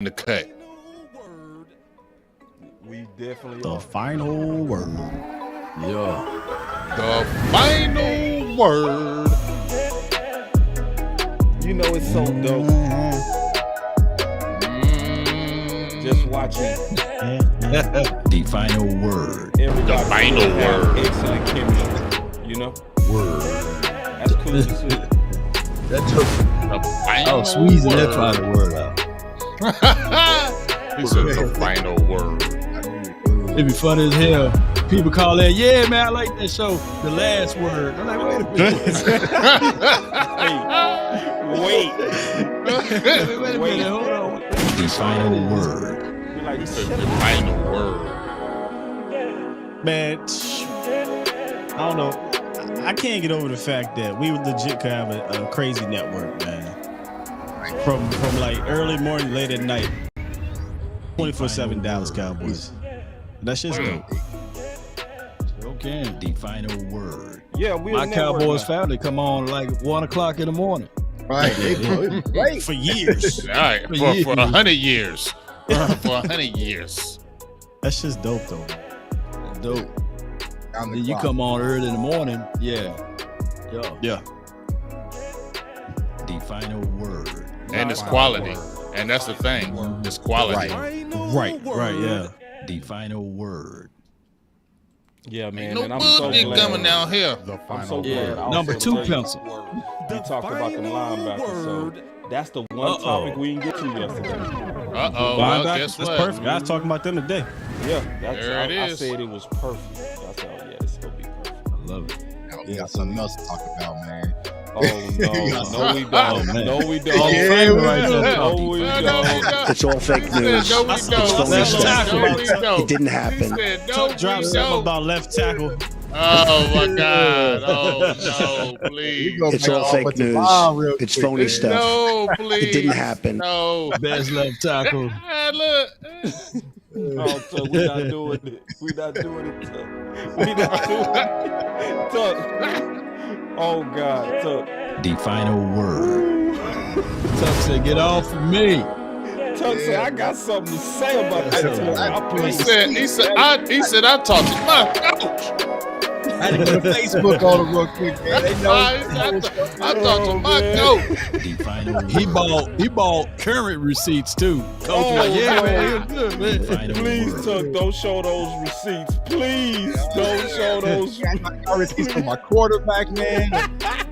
the cut. We definitely The are. final word. Yeah. The final word. You know it's so dope. Just watching The final word. everybody The final have word. excellent chemistry. You know, Word. that's cool to see. That took. The final Squeezing word. that final word out. He said the final word. It'd be funny as hell. People call in, yeah, man, I like that show. The last word. I'm like, wait a minute. Wait, Wait a minute, hold on. The final word. we like He said the final word. Man, I don't know. I can't get over the fact that we legit could have a crazy network, man. From like early morning, late at night, 24/7 Dallas Cowboys. That's just dope. Okay, the final word. Yeah, we're My Cowboys family come on like 1 o'clock in the morning. Right. Right. For years. All right, for 100 years. For 100 years. That's just dope, though. That's dope. On the Then you clock. come on early in the morning. Yeah. Yeah. The final word. And it's quality. And that's the thing. It's quality. Right. Yeah. The final word. Yeah, man. No and I'm so bullshit glad. coming down here. I'm so glad. Also Number 2 today, pencil. We talked about the linebackers, so that's the one topic we didn't get to yesterday. Uh-oh. Well, guess That's what? perfect. I was talking about them today. Yeah, that's There it I is. said it was perfect. That's all. Yeah, it's gonna be perfect. I love it. We got something else to talk about, man. Oh no, no we Oh, don't. man. No we don't. Yeah, we No do. we No, we don't. don't. It's all fake He said, news. no, we It's don't. phony Left stuff. tackle. No, we don't. It didn't He happen. said, no, Drop we something don't. about left tackle. Oh, my God. Oh, no, We please. gonna It's bring all a fake bunch of news. wild real It's quick. phony stuff. No, please. It didn't happen. No. Best left tackle. Ah, look. Oh, Tuck, we're not doing it. We're not doing it, Tuck. We're not doing it. Tuck. Oh God, Tuck. The final word. Tuck said, get off of me. Tuck said, I got something to say about that. Tuck. He said, I talked to my coach. I had to go to Facebook on it real quick, man. They know. I talked to my coach. The final word. He bought current receipts too. Coach was like, yeah, no. man, it was good, The man. final Please, word. Tuck, don't show those receipts. Please don't show those. I got receipts for my quarterback, man.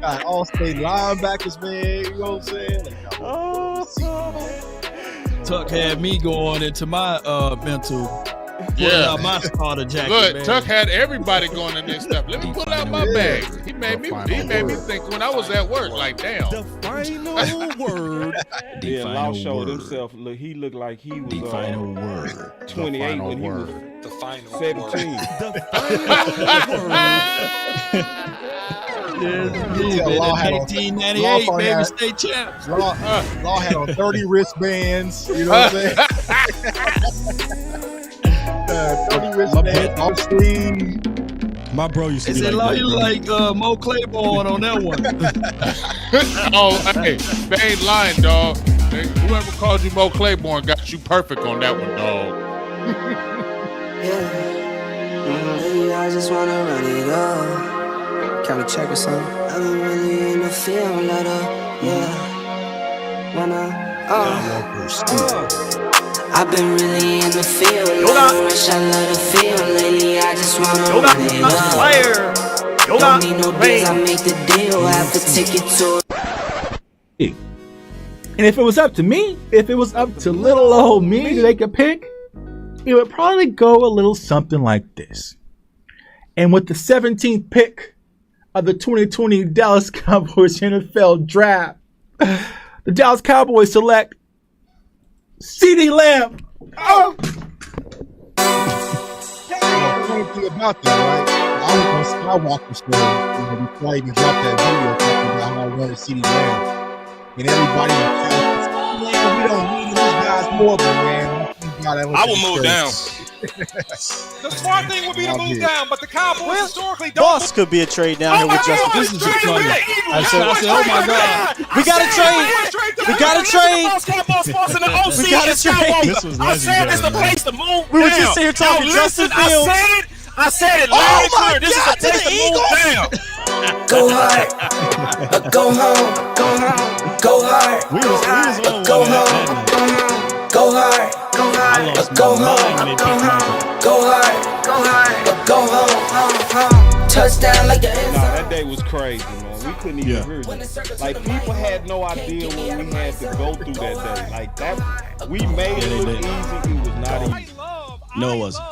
Got all-state linebackers, man. You know what I'm saying? Like, Tuck had me going into my mental. Pulling Yeah. out my starter jacket, Look, man. Tuck had everybody going in this stuff. Let me pull out my bag. He made me think when I was at work, like, damn. The final word. The Yeah, Lau final showed word. himself. Look, he looked like he was The final word. 28 when he was The final 17. The final word. Yes, indeed, Yeah, man. Law That had on- 1998, Law baby, had- state champs. Law had on 30 wristbands. You know what I'm saying? 30 wristbands, off sleeve. My bro used to They be said, like Law, that, you bro. like Mo Claiborne on that one. Oh, hey, they ain't lying, dog. Whoever called you Mo Claiborne got you perfect on that one, dog. Yeah, I just wanna run it up. Can we check or something? I've been really in the field, let up. Yeah, Skywalker Steele. I've been really in the field, let her rush, I love the feel. Lately, I just wanna run it up. Don't need no deals, I make the deal. Have to take it to And if it was up to me, if it was up to little old me to make a pick, it would probably go a little something like this. And with the 17th pick of the 2020 Dallas Cowboys NFL Draft, the Dallas Cowboys select CeeDee Lamb. Oh! The funny thing about that, right? I was on Skywalker Steele, before I even dropped that video talking about how I wanted CD Lamb. And everybody was saying, we don't need these guys more, but man, I will move down. The smart thing would be to move down, but the Cowboys historically don't. Boss could be a trade down here with Justin. This is just funny. I said, oh my God. We got to trade. We got to trade. We got to trade. This was I said it's the legendary. place to move. We were just sitting here talking Justin Fields. I said it loud and clear. This is the place to move down. Go hard, go home, go hard, We was on go one home, that go hard, I lost go my mind when they picked Michael. go hard, go home. Touchdown like the end Nah, zone. that day was crazy, man. We couldn't even hear it. Like, people had no idea what we had to go through that day. Like, that, we made it look easy. It was not easy. No, it wasn't.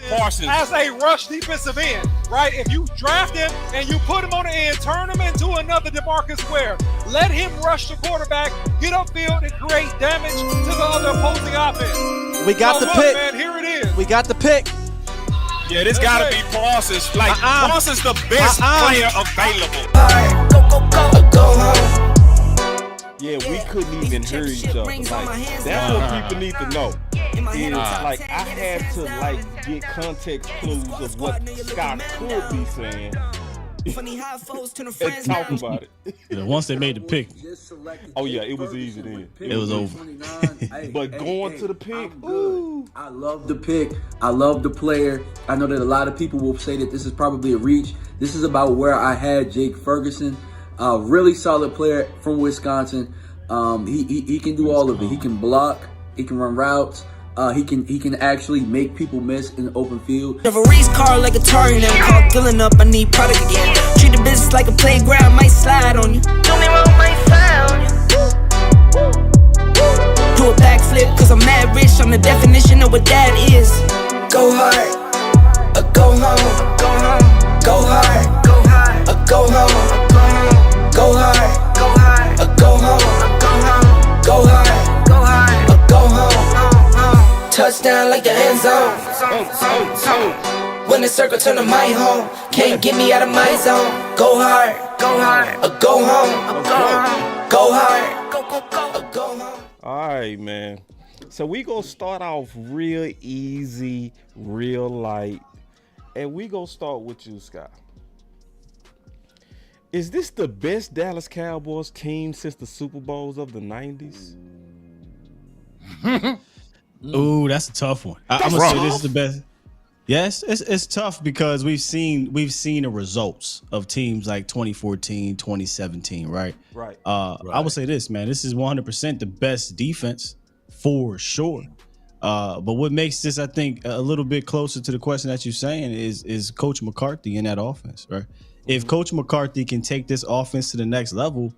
Parsons as a rush defensive end, right? If you draft him and you put him on the end, turn him into another DeMarcus Ware. Let him rush the quarterback, get upfield, and create damage to the other opposing offense. We got the look, pick. man, here it is. We got the pick. Yeah, this got to be Parsons. Like, Parsons the best player available. Go home. Yeah, we couldn't even hear each other. Like, that's what people need to know. Is like, I had to like get context clues of what Scott could be saying and talk about it. Yeah, once they made the pick, Oh yeah, it was easy then. it was over. But going to the pick, I love the pick. I love the player. I know that a lot of people will say that this is probably a reach. This is about where I had Jake Ferguson. Really solid player from Wisconsin. He can do all of it. He can block. He can run routes. He can actually make people miss in the open field. Of a race car like a target, I'm caught filling up. I need product again. Treat the business like a playground, might slide on you. Don't me wrong, might slide on you. Do a backflip, cause I'm mad rich. I'm the definition of what that is. Go hard, go home, go home, go hard, go hard, go home, go hard, go hard, go home, go hard, go hard, go home. Touchdown like the end zone. When the circle turn to my home, can't get me out of my zone. Go hard, go hard, go home, go hard, go home. all right, man. So we gonna start off real easy, real light, and we gonna start with you, Scott. Is this the best Dallas Cowboys team since the Super Bowls of the 90s? Ooh, that's a tough one. I'm gonna say this is the best. Yes, it's tough because we've seen the results of teams like 2014, 2017, right? Right. I would say this, man. This is 100% the best defense for sure. But what makes this, I think, a little bit closer to the question that you're saying is Coach McCarthy in that offense, right? If Coach McCarthy can take this offense to the next level,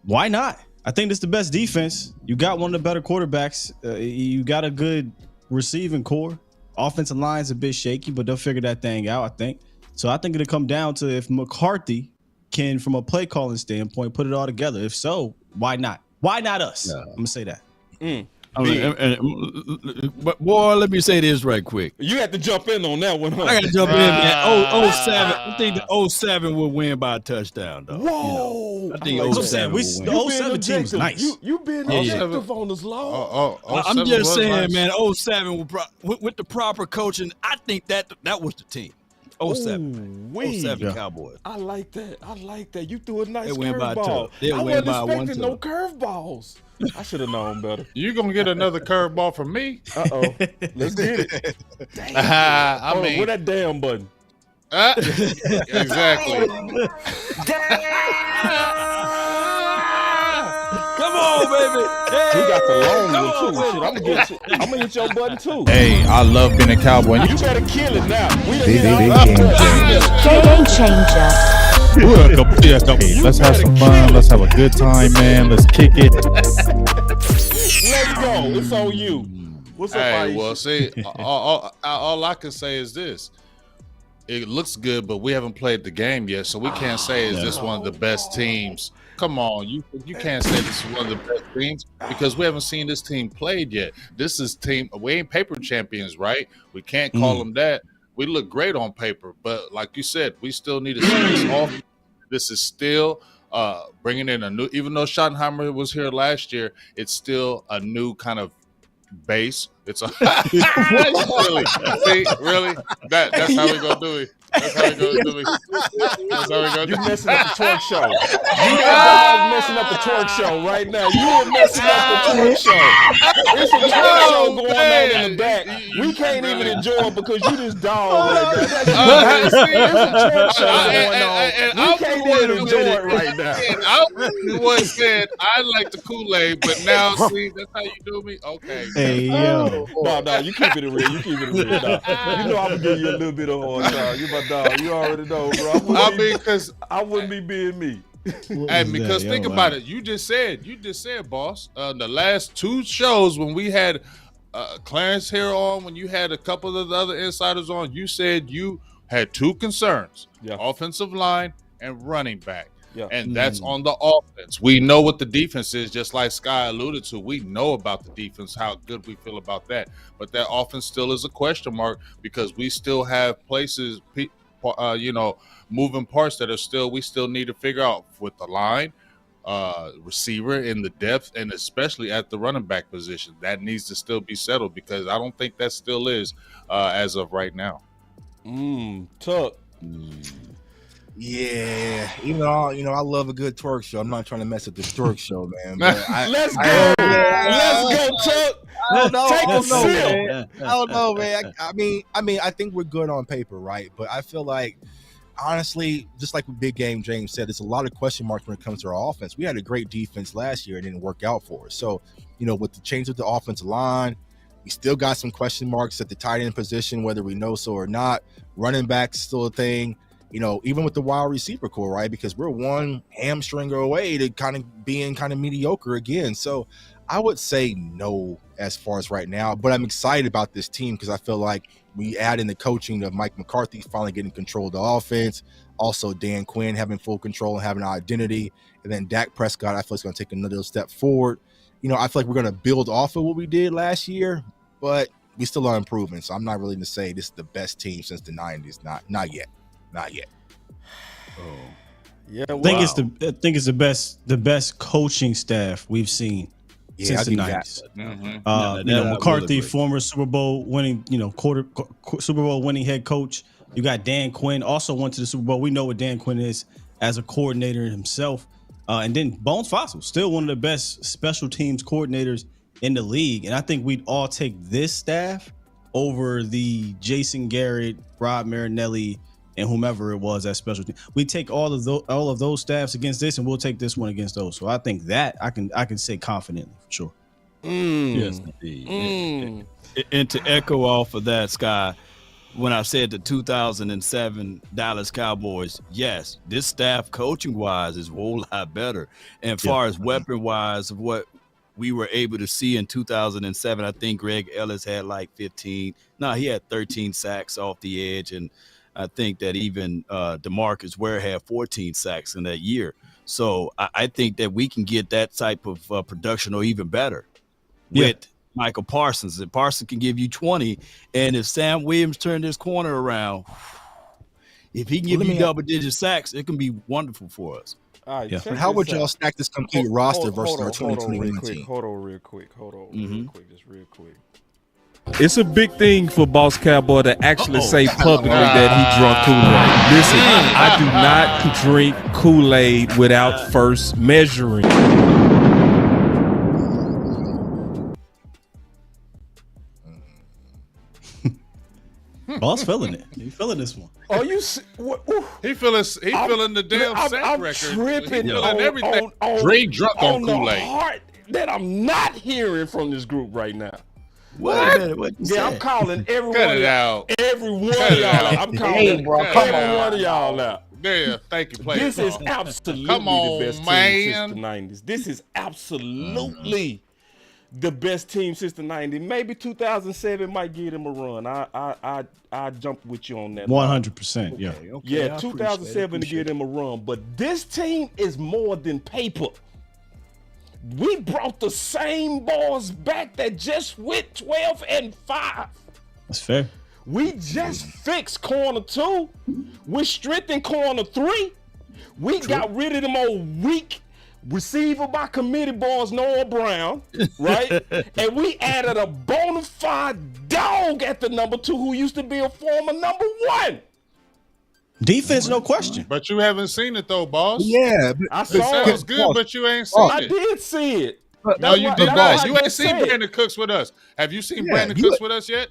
why not? I think this is the best defense. You got one of the better quarterbacks. You got a good receiving core. Offensive line's a bit shaky, but they'll figure that thing out, I think. So I think it'll come down to if McCarthy can, from a play calling standpoint, put it all together. If so, why not? Why not us? I'm going to say that. But boy, let me say this right quick. You had to jump in on that one, huh? I got to jump in, man. 07. I think the 07 will win by a touchdown, though. Whoa! You know, I think 07 will win. The 07 team was nice. You been objective on this long. I'm just saying, man, 07 will with the proper coaching, I think that was the team. 07. 07 Cowboys. I like that. You threw a nice They win by curveball. two. They I win wasn't by one, expecting two. no curveballs. I should have known better. You gonna get another curveball from me? Uh-oh. Let's get it. I Hold on, mean, where that damn button? exactly. Come on, baby. Hey, He got the long one too. Shit, I'm gonna hit your button too. Hey, I love being a cowboy. You better kill it now. We done Big hit our game changer. Hey, let's have some fun. Let's have a good time, man. Let's kick it. Let's go. It's on you. What's up, Hey, Aisha? well, see, all I can say is this. It looks good, but we haven't played the game yet, so we can't say is this one of the best teams. Come on, you can't say this is one of the best teams because we haven't seen this team played yet. This is team. We ain't paper champions, right? We can't call them that. We look great on paper, but like you said, we still need to see this off. This is still bringing in a new. Even though Schottenheimer was here last year, it's still a new kind of base. It's a really? See, really? That's how we gonna do it. That's how we gonna do it. That's how we gonna do You it. messing up the twerk show. You guys messing up the twerk show right now. You are messing up the twerk show. It's a twerk show going on in the back. We can't even enjoy it because you just dog right now. It's a twerk show going on. We can't even enjoy it right now. I was said I like the Kool-Aid, but now see that's how you do me. Okay. Hey yo, No, you keep it real. You keep it real, dog. You know I'm gonna give you a little bit of hard time. You my dog. You already know, bro. Because I wouldn't be being me. And because think about it, you just said, boss, the last 2 shows when we had Clarence here on, when you had a couple of the other insiders on, you said you had 2 concerns: offensive line and running back. Yeah. And that's on the offense. We know what the defense is, just like Sky alluded to. We know about the defense, how good we feel about that. But that offense still is a question mark because we still have places, moving parts that we still need to figure out with the line, receiver in the depth, and especially at the running back position. That needs to still be settled because I don't think that still is as of right now. Tuck. Yeah, even though I love a good twerk show. I'm not trying to mess up the twerk show, man. But Let's go, Tuck. I don't know, man. I don't know, man. I mean, I think we're good on paper, right? But I feel like, honestly, just like with Big Game James said, there's a lot of question marks when it comes to our offense. We had a great defense last year, and it didn't work out for us. So, with the change of the offensive line, we still got some question marks at the tight end position, whether we know so or not. Running back's still a thing. Even with the wide receiver core, right? Because we're one hamstringer away to kind of being kind of mediocre again. So I would say no as far as right now, but I'm excited about this team because I feel like we add in the coaching of Mike McCarthy finally getting control of the offense. Also, Dan Quinn having full control and having an identity. And then Dak Prescott, I feel is going to take another step forward. I feel like we're going to build off of what we did last year, but we still are improving. So I'm not really going to say this is the best team since the 90s. Not yet. Not yet. Oh, yeah. Wow. I think it's the best coaching staff we've seen since the 90s. McCarthy, former Super Bowl winning, Super Bowl winning head coach. You got Dan Quinn, also went to the Super Bowl. We know what Dan Quinn is as a coordinator himself. And then Bones Fossil, still one of the best special teams coordinators in the league. And I think we'd all take this staff over the Jason Garrett, Rob Marinelli, and whomever it was at special team. We take all of those staffs against this, and we'll take this one against those. So I think that I can say confidently for sure. Yes, indeed. And to echo off of that, Sky, when I said the 2007 Dallas Cowboys, yes, this staff coaching wise is a whole lot better. And far as weapon wise of what we were able to see in 2007, I think Greg Ellis had like 15. No, he had 13 sacks off the edge, and I think that even DeMarcus Ware had 14 sacks in that year. So I think that we can get that type of production or even better with Michael Parsons. And Parsons can give you 20. And if Sam Williams turned his corner around, if he can give you double-digit sacks, it can be wonderful for us. All right, But how would y'all stack this complete roster versus our 2021 team? Hold on real quick. Just real quick. It's a big thing for Boss Cowboy to actually say publicly that he drunk Kool-Aid. Listen, I do not drink Kool-Aid without first measuring. Boss feeling it. He feeling this one. Are you? He feeling the damn sack record. Tripping on everything. Dre drunk on Kool-Aid. The part that I'm not hearing from this group right now. What? I'm calling everyone. Cut it out. Every one of y'all. I'm calling every one of y'all out. Yeah, thank you. Play this is absolutely the best team since the 90s. This is absolutely the best team since the 90s. Maybe 2007 might give them a run. I jump with you on that. 100%. Yeah. Okay, yeah, 2007 to give them a run. But this team is more than paper. We brought the same boys back that just went 12-5. That's fair. We just fixed corner 2. We strengthened corner 3. We got rid of them old weak receiver by committee boys Noah Brown, right? And we added a bona fide dog at the number 2 who used to be a former number 1. Defense, no question. But you haven't seen it though, boss. Yeah, I It saw sounds it. good, but you ain't seen I it. did see it. No, you did not. You ain't just seen said. Brandon Cooks with us. Have you seen Yeah, Brandon you- Cooks with us yet?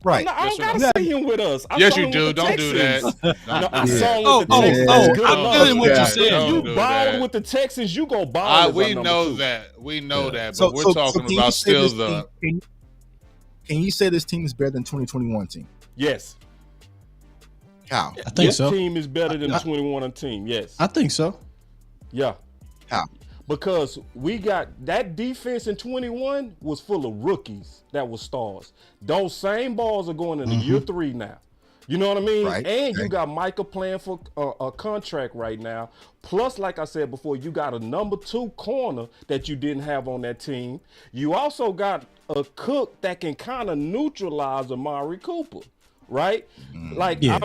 right. No, I don't Yes or gotta see him with us. I Yes, saw you him do. with the Don't do that. Texans. Don't No, I do saw that. him with the Texans. yeah. That's good I'm enough. feeling what you're If saying. you Don't do balled that. with the Texans, you go ball. as We our number know 2. that. We know that. But So we're can talking you about say still this the. team- Can you say this team is better than 2021 team? Yes. How? I think This so. team is better than the 21 team. Yes. I think so. Yeah. How? Because we got that defense in 21 was full of rookies that was stars. Those same balls are going into year 3 now. You know what I mean? Right. And you Right. got Micah playing for a contract right now. Plus, like I said before, you got a number 2 corner that you didn't have on that team. You also got a Cook that can kind of neutralize Amari Cooper, right? Like, Yeah.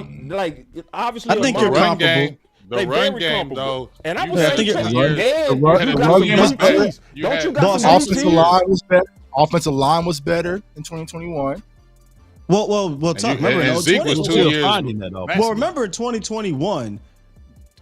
obviously, I think The you're Amari- run comparable. game. The They run very game, comparable. though. And I you would had say, I think two it- years. and the run- you the got run some game was new better. keys. You Don't had- you got Boss, some new Offensive keys? line was better. Offensive line was better in 2021. Well, And talk. you- Remember, and in Zeke 20 was was 2 still years. finding that off. Well, remember in 2021,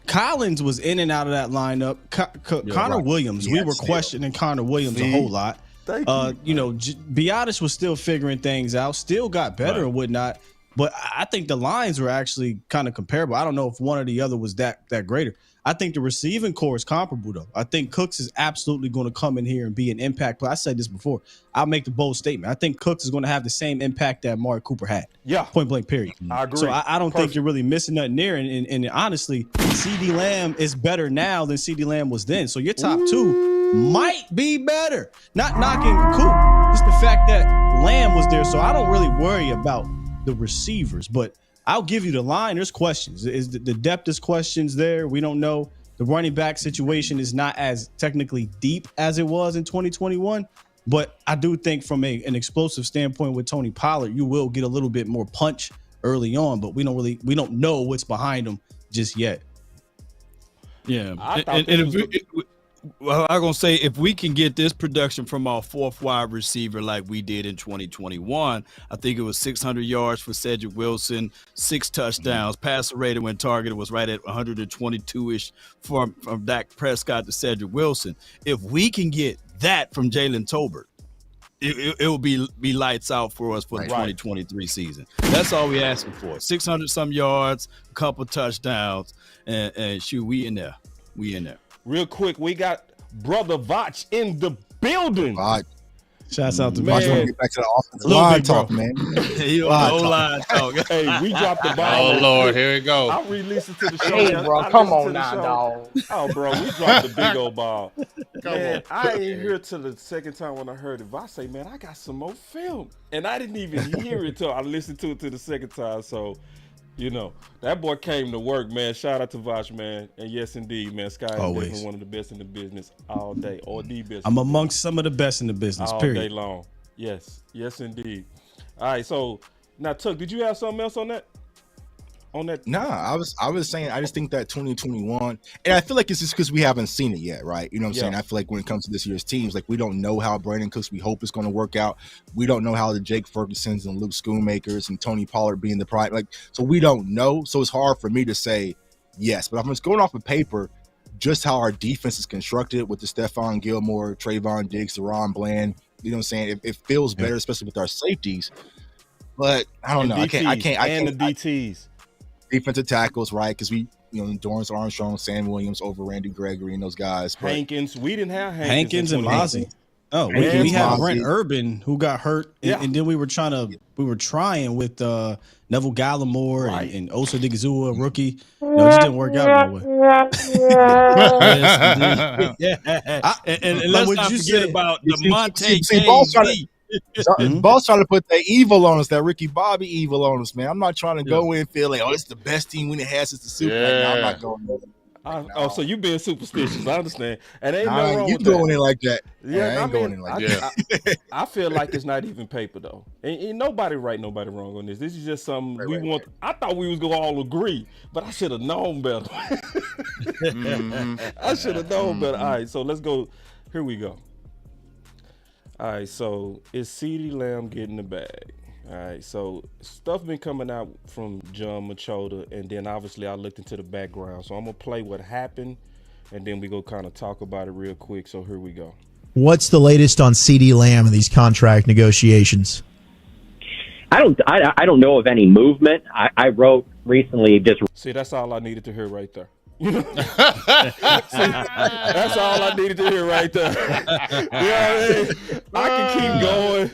Collins was in and out of that lineup. Connor right. Williams, we Yeah, were still. questioning Connor Williams a whole lot. Thank Biotis was still figuring things out, still got better and whatnot. But I think the lines were actually kind of comparable. I don't know if one or the other was that greater. I think the receiving core is comparable, though. I think Cooks is absolutely going to come in here and be an impact player. I said this before. I'll make the bold statement. I think Cooks is going to have the same impact that Amari Cooper had. Yeah. Point blank, period. I agree. So I don't think Perfect. you're really missing nothing there. And honestly, CD Lamb is better now than CD Lamb was then. So your top 2 might be better. Not knocking Coop, just the fact that Lamb was there. So I don't really worry about the receivers, but I'll give you the line. There's questions. Is the depth is questions there? We don't know. The running back situation is not as technically deep as it was in 2021. But I do think from an explosive standpoint with Tony Pollard, you will get a little bit more punch early on, but we don't know what's behind him just yet. Yeah, I thought and this if was well, I'm gonna say if we can get this production from our 4th wide receiver like we did in 2021, I think it was 600 yards for Cedric Wilson, 6 touchdowns, passer rating when targeted was right at 122-ish from Dak Prescott to Cedric Wilson. If we can get that from Jalen Tolbert, it will be lights out for us for the 2023 season. That's all we asking for. 600 some yards, a couple touchdowns, and shoot, we in there. Real quick, we got Brother Vach in the building. Shouts out to Man. Watch when we get back to the offensive Little line big bro. talk, man. He on the O-line talk. Hey, we dropped the ball. Oh Lord, here we go. I re-listened to the show. Hey, bro, I come listened on to the now, show. dog. Oh, bro, we dropped the big old ball. Come Man, on. I ain't hear till the second time when I heard it. I say, man, I got some more film. And I didn't even hear it till I listened to it the second time. So, you know, that boy came to work, man. Shout out to Vosh, man. And yes, indeed, man, Sky is Always. definitely one of the best in the business all day, or the best. I'm amongst some of the best in the business, all day period. long. Yes, indeed. All right, so now, Tuck, did you have something else on that? Nah, I was saying I just think that 2021, and I feel like it's just because we haven't seen it yet, right? You know what I'm saying? I feel like when it comes to this year's teams, like we don't know how Brandon Cooks, we hope it's going to work out. We don't know how the Jake Fergusons and Luke Schoonmakers and Tony Pollard being the pride, like, so we don't know. So it's hard for me to say yes, but I'm just going off of paper, just how our defense is constructed with the Stephon Gilmore, Trayvon Diggs, Deron Bland. You know what I'm saying? It feels better, especially with our safeties. But I don't know. I can't. And the DTs. Defensive tackles, right? Because we, Dorrance Armstrong, Sam Williams over Randy Gregory and those guys. But Hankins. We didn't have Hankins and Mozzie. Oh, we Hankins, had Mozzie. Brent Urban who got hurt, and then we were trying with Neville Gallimore and Osa Digizua, rookie. No, it just didn't work out no way. And let's not forget about the Monte Boss trying to put that evil on us, that Ricky Bobby evil on us, man. I'm not trying to go in and feel like, oh, it's the best team we done had since the Super. Like, no, I'm not going there. So you being superstitious? I understand, and ain't no wrong you with going that. in like that. Yeah, I ain't going in like that. I feel like it's not even paper though. Ain't nobody right, nobody wrong on this. This is just something we want. Right. I thought we was gonna all agree, but I should have known better. I should have known better. All right, so let's go. Here we go. All right, so is CeeDee Lamb getting the bag? All right, so stuff been coming out from John Machota, and then obviously I looked into the background. So I'm gonna play what happened, and then we go kind of talk about it real quick. So here we go. What's the latest on CeeDee Lamb and these contract negotiations? I don't know of any movement. I wrote recently just. See, that's all I needed to hear right there. See, that's all I needed to hear right there. You know what I mean? I can keep going.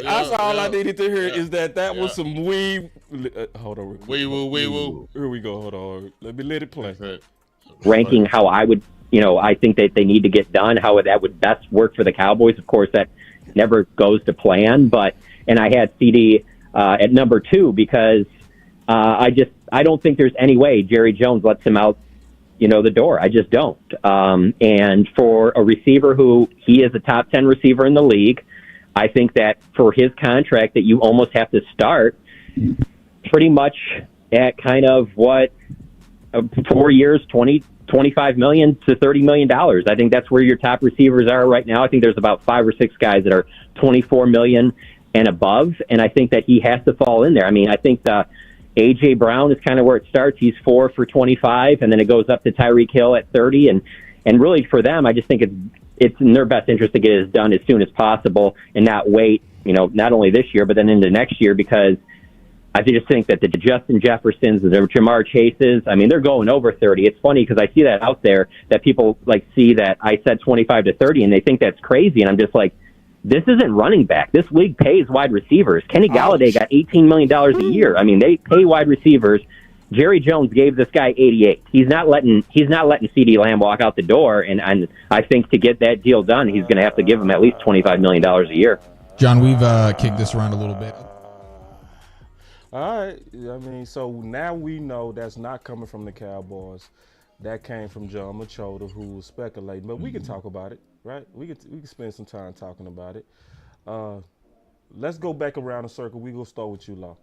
That's all I needed to hear is that was some hold on. Wee woo. Here we go. Hold on. Let it play. Ranking how I would, I think that they need to get done, how that would best work for the Cowboys. Of course, that never goes to plan, and I had CeeDee at number 2 because I don't think there's any way Jerry Jones lets him out, the door. I just don't. And for a receiver who he is a top 10 receiver in the league, I think that for his contract that you almost have to start pretty much at kind of what 4 years, $25 million to $30 million. I think that's where your top receivers are right now. I think there's about 5 or 6 guys that are $24 million and above, and I think that he has to fall in there. I mean, I think A.J. Brown is kind of where it starts. He's 4 for 25, and then it goes up to Tyreek Hill at 30. And really for them, I just think it's in their best interest to get it done as soon as possible and not wait, not only this year, but then into next year, because I just think that the Justin Jeffersons, the Jamar Chases, I mean, they're going over 30. It's funny because I see that out there that people see that I said 25 to 30, and they think that's crazy. And I'm just like, this isn't running back. This league pays wide receivers. Kenny Galladay got $18 million a year. I mean, they pay wide receivers. Jerry Jones gave this guy 88. He's not letting CeeDee Lamb walk out the door, and I think to get that deal done, he's going to have to give him at least $25 million a year. John, we've kicked this around a little bit. All right. I mean, so now we know that's not coming from the Cowboys. That came from John Machota, who was speculating. But we can talk about it, right? We can spend some time talking about it. Let's go back around the circle. We go start with you, Law.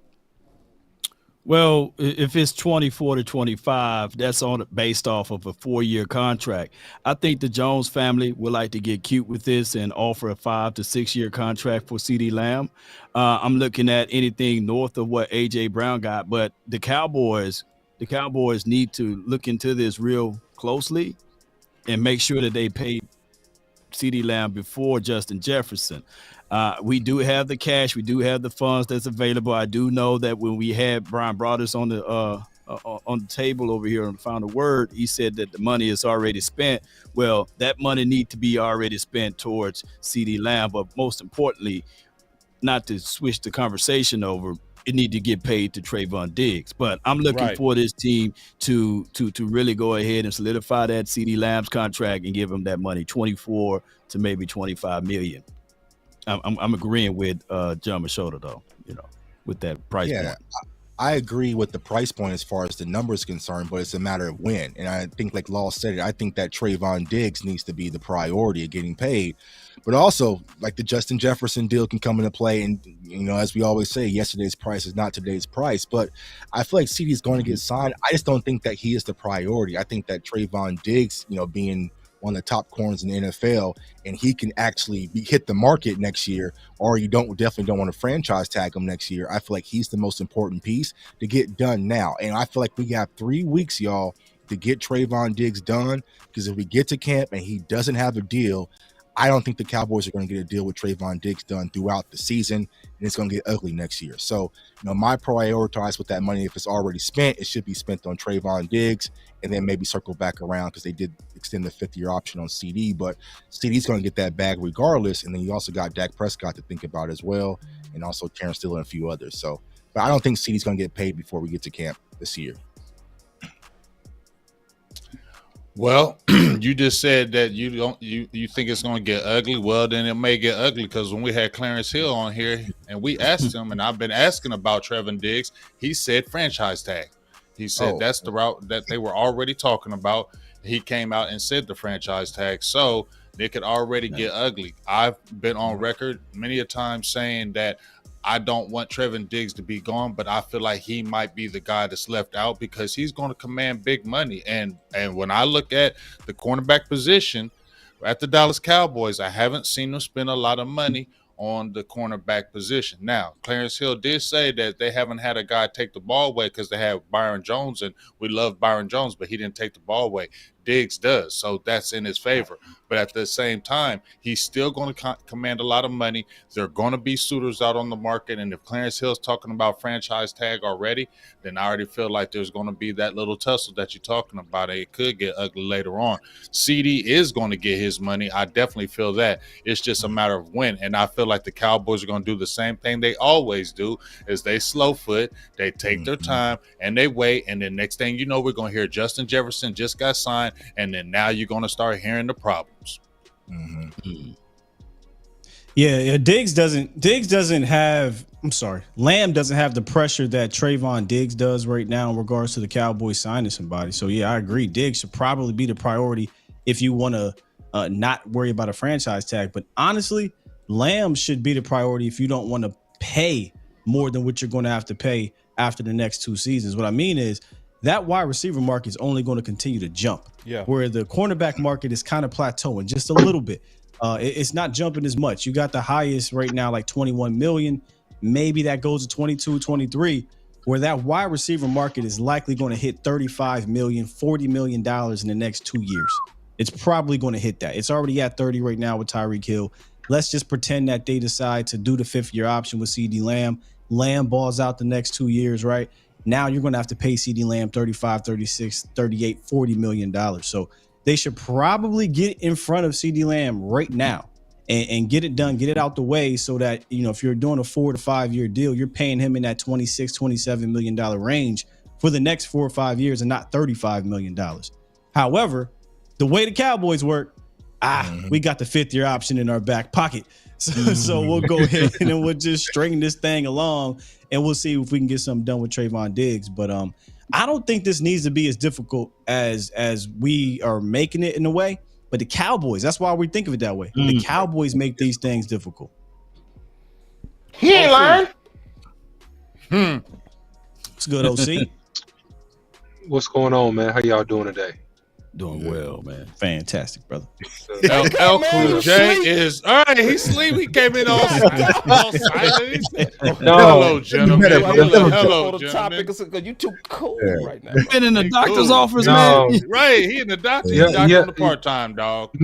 Well, if it's 24 to 25, that's based off of a 4-year contract. I think the Jones family would like to get cute with this and offer a 5 to 6 year contract for CeeDee Lamb. I'm looking at anything north of what A.J. Brown got, but the Cowboys need to look into this real closely and make sure that they pay CeeDee Lamb before Justin Jefferson. We do have the cash. We do have the funds that's available. I do know that when we had Brian Broaddus on the table over here and found a word, he said that the money is already spent. Well, that money need to be already spent towards CeeDee Lamb, but most importantly, not to switch the conversation over, it need to get paid to Trayvon Diggs. But I'm looking for this team to really go ahead and solidify that CeeDee Lamb's contract and give him that money, 24 to maybe 25 million. I'm agreeing with John Machota, though, with that price point. I agree with the price point as far as the numbers concerned, but it's a matter of when. And I think, like Law said it, I think that Trayvon Diggs needs to be the priority of getting paid. But also, like the Justin Jefferson deal can come into play. And, as we always say, yesterday's price is not today's price. But I feel like CeeDee is going to get signed. I just don't think that he is the priority. I think that Trayvon Diggs, being one of the top corners in the NFL, and he can actually hit the market next year, or you definitely don't want to franchise tag him next year. I feel like he's the most important piece to get done now. And I feel like we have 3 weeks, y'all, to get Trayvon Diggs done, because if we get to camp and he doesn't have a deal, I don't think the Cowboys are going to get a deal with Trayvon Diggs done throughout the season, and it's going to get ugly next year. So, my prioritize with that money, if it's already spent, it should be spent on Trayvon Diggs, and then maybe circle back around, because they did extend the 5th-year option on CeeDee, but CeeDee's going to get that bag regardless. And then you also got Dak Prescott to think about as well, and also Terrence Steele and a few others. So, but I don't think CeeDee's going to get paid before we get to camp this year. Well, you just said that you think it's going to get ugly. Well, then it may get ugly, because when we had Clarence Hill on here and we asked him, and I've been asking about Trevin Diggs, he said franchise tag. He said that's the route that they were already talking about. He came out and said the franchise tag. So it could already get ugly. I've been on record many a time saying that I don't want Trevin Diggs to be gone, but I feel like he might be the guy that's left out because he's going to command big money. And when I look at the cornerback position at the Dallas Cowboys, I haven't seen them spend a lot of money on the cornerback position. Now, Clarence Hill did say that they haven't had a guy take the ball away because they have Byron Jones, and we love Byron Jones, but he didn't take the ball away. Diggs does, so that's in his favor. But at the same time, he's still going to command a lot of money. There are going to be suitors out on the market, and if Clarence Hill's talking about franchise tag already, then I already feel like there's going to be that little tussle that you're talking about. It could get ugly later on. CD is going to get his money. I definitely feel that. It's just a matter of when, and I feel like the Cowboys are going to do the same thing they always do, is they slow foot, they take their time, and they wait, and then next thing you know, we're going to hear Justin Jefferson just got signed, and then now you're going to start hearing the problems. Yeah, Diggs doesn't have. I'm sorry, Lamb doesn't have the pressure that Trayvon Diggs does right now in regards to the Cowboys signing somebody. So yeah, I agree. Diggs should probably be the priority if you want to not worry about a franchise tag. But honestly, Lamb should be the priority if you don't want to pay more than what you're going to have to pay after the next 2 seasons. What I mean is that wide receiver market is only going to continue to jump. Yeah. Where the cornerback market is kind of plateauing just a little bit. It's not jumping as much. You got the highest right now, like 21 million. Maybe that goes to 22, 23, where that wide receiver market is likely going to hit 35 million, $40 million in the next 2 years. It's probably going to hit that. It's already at 30 right now with Tyreek Hill. Let's just pretend that they decide to do the 5th-year option with CD Lamb. Lamb balls out the next 2 years, right? Now you're going to have to pay CD Lamb 35, 36, 38, $40 million. So they should probably get in front of CD Lamb right now and get it done, get it out the way so that, you know, if you're doing a 4 to 5 year deal, you're paying him in that $26, $27 million range for the next 4 or 5 years and not $35 million. However, the way the Cowboys work, we got the 5th-year option in our back pocket. So we'll go ahead and we'll just string this thing along and we'll see if we can get something done with Trayvon Diggs. But I don't think this needs to be as difficult as we are making it in a way. But the Cowboys, that's why we think of it that way. The Cowboys make these things difficult. He ain't lying. It's good, OC. What's going on, man? How y'all doing today? Doing well, man. Fantastic, brother. El Cool J is all right. He's sleep. He came in all silent. Hello, gentlemen. Hello, gentlemen. Because you too cool right now. Been in the doctor's office, man. Right, he in the doctor. He's on the part-time, dog.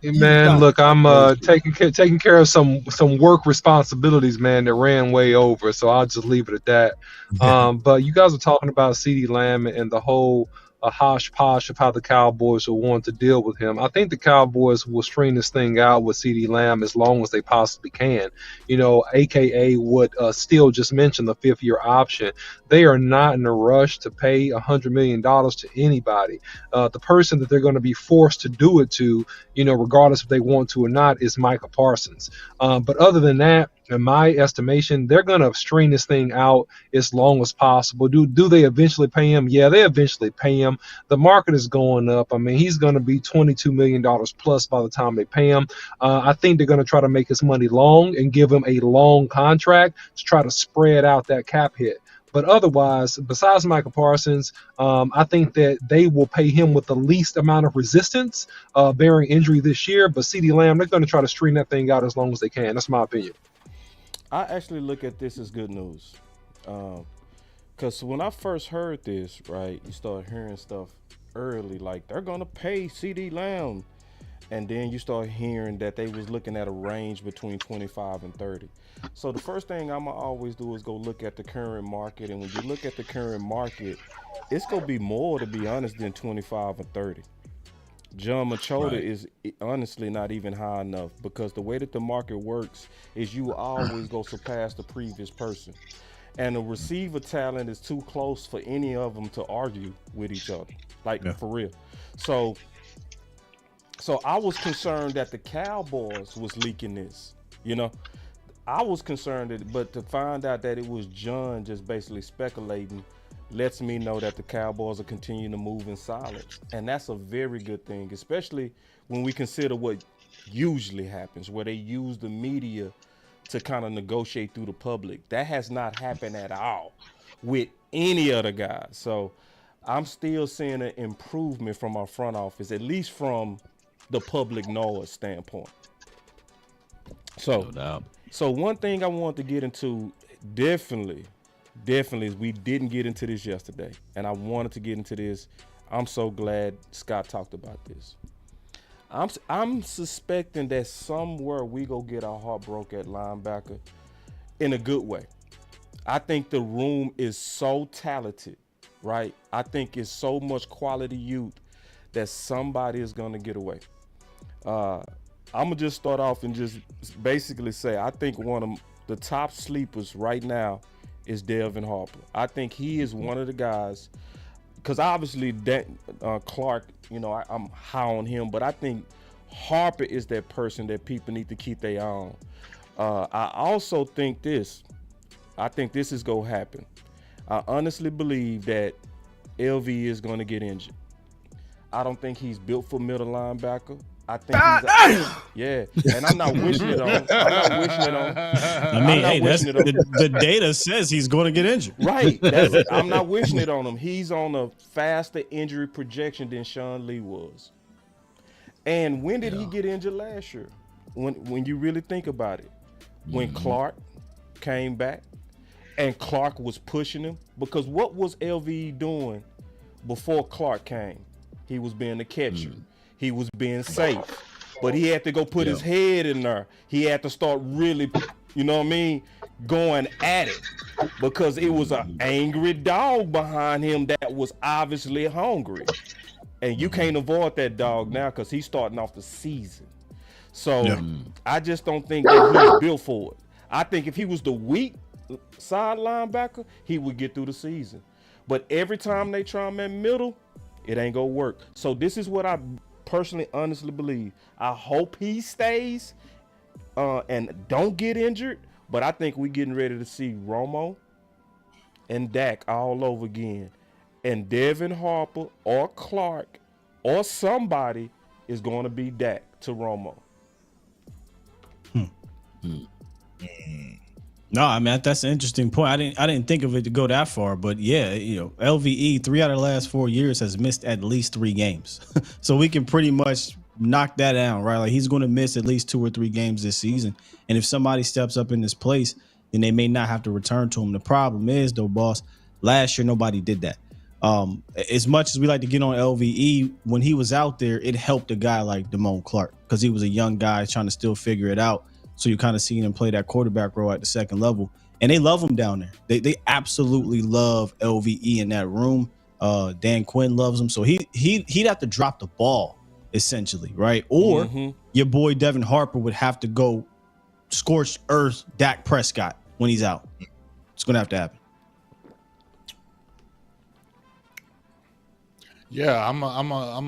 Man, look, I'm taking care of some work responsibilities, man, that ran way over. So I'll just leave it at that. But you guys are talking about CeeDee Lamb and the whole a hodgepodge of how the Cowboys will want to deal with him. I think the Cowboys will string this thing out with CeeDee Lamb as long as they possibly can. You know, AKA what Steele just mentioned, the 5th-year option. They are not in a rush to pay $100 million to anybody. The person that they're going to be forced to do it to, you know, regardless if they want to or not, is Micah Parsons. But other than that, in my estimation, they're going to string this thing out as long as possible. Do they eventually pay him? Yeah, they eventually pay him. The market is going up. I mean, he's going to be $22 million plus by the time they pay him. I think they're going to try to make his money long and give him a long contract to try to spread out that cap hit. But otherwise, besides Micah Parsons, I think that they will pay him with the least amount of resistance, bearing injury this year. But CeeDee Lamb, they're going to try to string that thing out as long as they can. That's my opinion. I actually look at this as good news. Because when I first heard this, right, you start hearing stuff early, like they're going to pay CeeDee Lamb. And then you start hearing that they was looking at a range between 25 and 30. So the first thing I'm going to always do is go look at the current market. And when you look at the current market, it's going to be more, to be honest, than 25 and 30. John Machota is honestly not even high enough, because the way that the market works is you always go surpass the previous person. And the receiver talent is too close for any of them to argue with each other, for real. So I was concerned that the Cowboys was leaking this, you know. I was concerned but to find out that it was John just basically speculating lets me know that the Cowboys are continuing to move in silence. And that's a very good thing, especially when we consider what usually happens, where they use the media to kind of negotiate through the public. That has not happened at all with any other guys. So I'm still seeing an improvement from our front office, at least from the public knowledge standpoint. So, so one thing I want to get into definitely is we didn't get into this yesterday, and I wanted to get into this. I'm so glad Scott talked about this. I'm suspecting that somewhere we go get our heart broke at linebacker in a good way. I think the room is so talented, right? I think it's so much quality youth that somebody is going to get away. I'm going to just start off and just basically say I think one of the top sleepers right now is Delvin Harper. I think he is one of the guys, because obviously Clark, you know, I'm high on him, but I think Harper is that person that people need to keep their eye on. I also think this is going to happen. I honestly believe that LV is going to get injured. I don't think he's built for middle linebacker. I think and I'm not wishing it on him. I mean, hey, the data says he's going to get injured. Right. I'm not wishing it on him. He's on a faster injury projection than Sean Lee was. And when did he get injured last year? When you really think about it, when Clark came back and Clark was pushing him, because what was LV doing before Clark came? He was being a catcher. He was being safe, but he had to go put his head in there. He had to start really, you know what I mean, going at it, because it was an angry dog behind him that was obviously hungry. And you can't avoid that dog now because he's starting off the season. So I just don't think that he's built for it. I think if he was the weak side linebacker, he would get through the season. But every time they try him in middle, it ain't gonna work. So this is what I personally, honestly believe. I hope he stays and don't get injured, but I think we're getting ready to see Romo and Dak all over again. And Devin Harper or Clark or somebody is going to be Dak to Romo. No, I mean, that's an interesting point. I didn't think of it to go that far, but yeah, you know, LVE 3 out of the last 4 years has missed at least 3 games. So we can pretty much knock that down, right? Like he's going to miss at least 2 or 3 games this season. And if somebody steps up in this place, then they may not have to return to him. The problem is though, boss, last year, nobody did that. As much as we like to get on LVE, when he was out there, it helped a guy like Damone Clark because he was a young guy trying to still figure it out. So you kind of seen him play that quarterback role at the second level, and they love him down there. They absolutely love LVE in that room. Dan Quinn loves him, so he'd have to drop the ball essentially, right? Or your boy Devin Harper would have to go scorched earth Dak Prescott when he's out. It's gonna have to happen. Yeah, I'm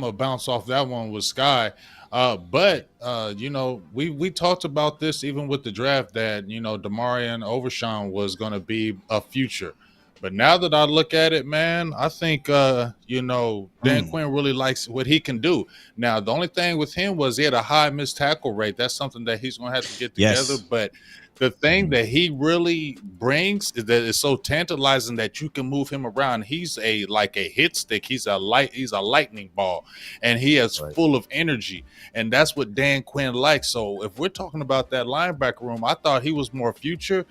a bounce off that one with Sky. But you know, we talked about this even with the draft that, you know, Demarion Overshawn was going to be a future. But now that I look at it, man, I think, you know, Dan Quinn really likes what he can do. Now, the only thing with him was he had a high missed tackle rate. That's something that he's going to have to get together. Yes. But the thing that he really brings is that it's so tantalizing that you can move him around. He's like a hit stick. He's a lightning ball, and he is full of energy. And that's what Dan Quinn likes. So if we're talking about that linebacker room, I thought he was more future.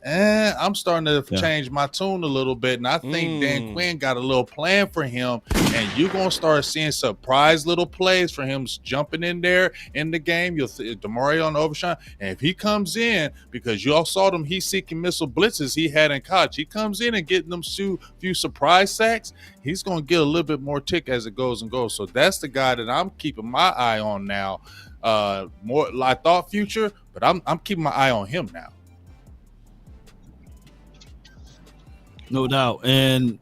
I'm starting to change my tune a little bit, and I think Dan Quinn got a little plan for him, and you're going to start seeing surprise little plays for him jumping in there in the game. You'll see Demarion Overshawn, and if he comes in, because you all saw them, he's seeking missile blitzes he had in college. He comes in and getting them few surprise sacks. He's going to get a little bit more tick as it goes and goes. So that's the guy that I'm keeping my eye on now. More, I thought future, but I'm keeping my eye on him now. No doubt. And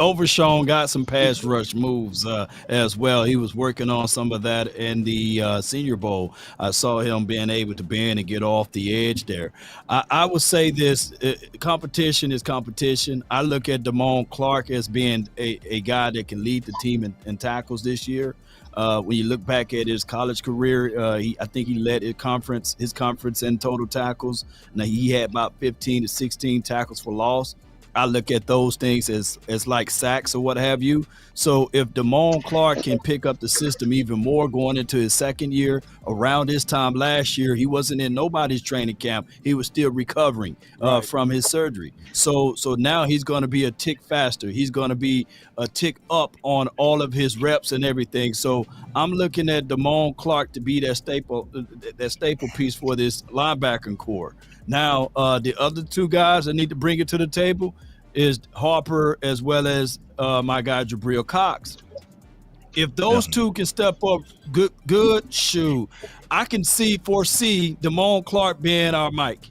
Overshown got some pass rush moves as well. He was working on some of that in the Senior Bowl. I saw him being able to bend and get off the edge there. I would say this, competition is competition. I look at Damone Clark as being a guy that can lead the team in tackles this year. When you look back at his college career, I think he led his conference in total tackles. Now he had about 15 to 16 tackles for loss. I look at those things as like sacks or what have you. So if Damone Clark can pick up the system even more going into his second year, around this time last year, he wasn't in nobody's training camp. He was still recovering from his surgery. So now he's going to be a tick faster. He's going to be a tick up on all of his reps and everything. So I'm looking at Damone Clark to be that staple piece for this linebacking core. Now, the other two guys that need to bring it to the table is Harper as well as my guy Jabril Cox. If those two can step up good, shoot, I can foresee Damone Clark being our Mike.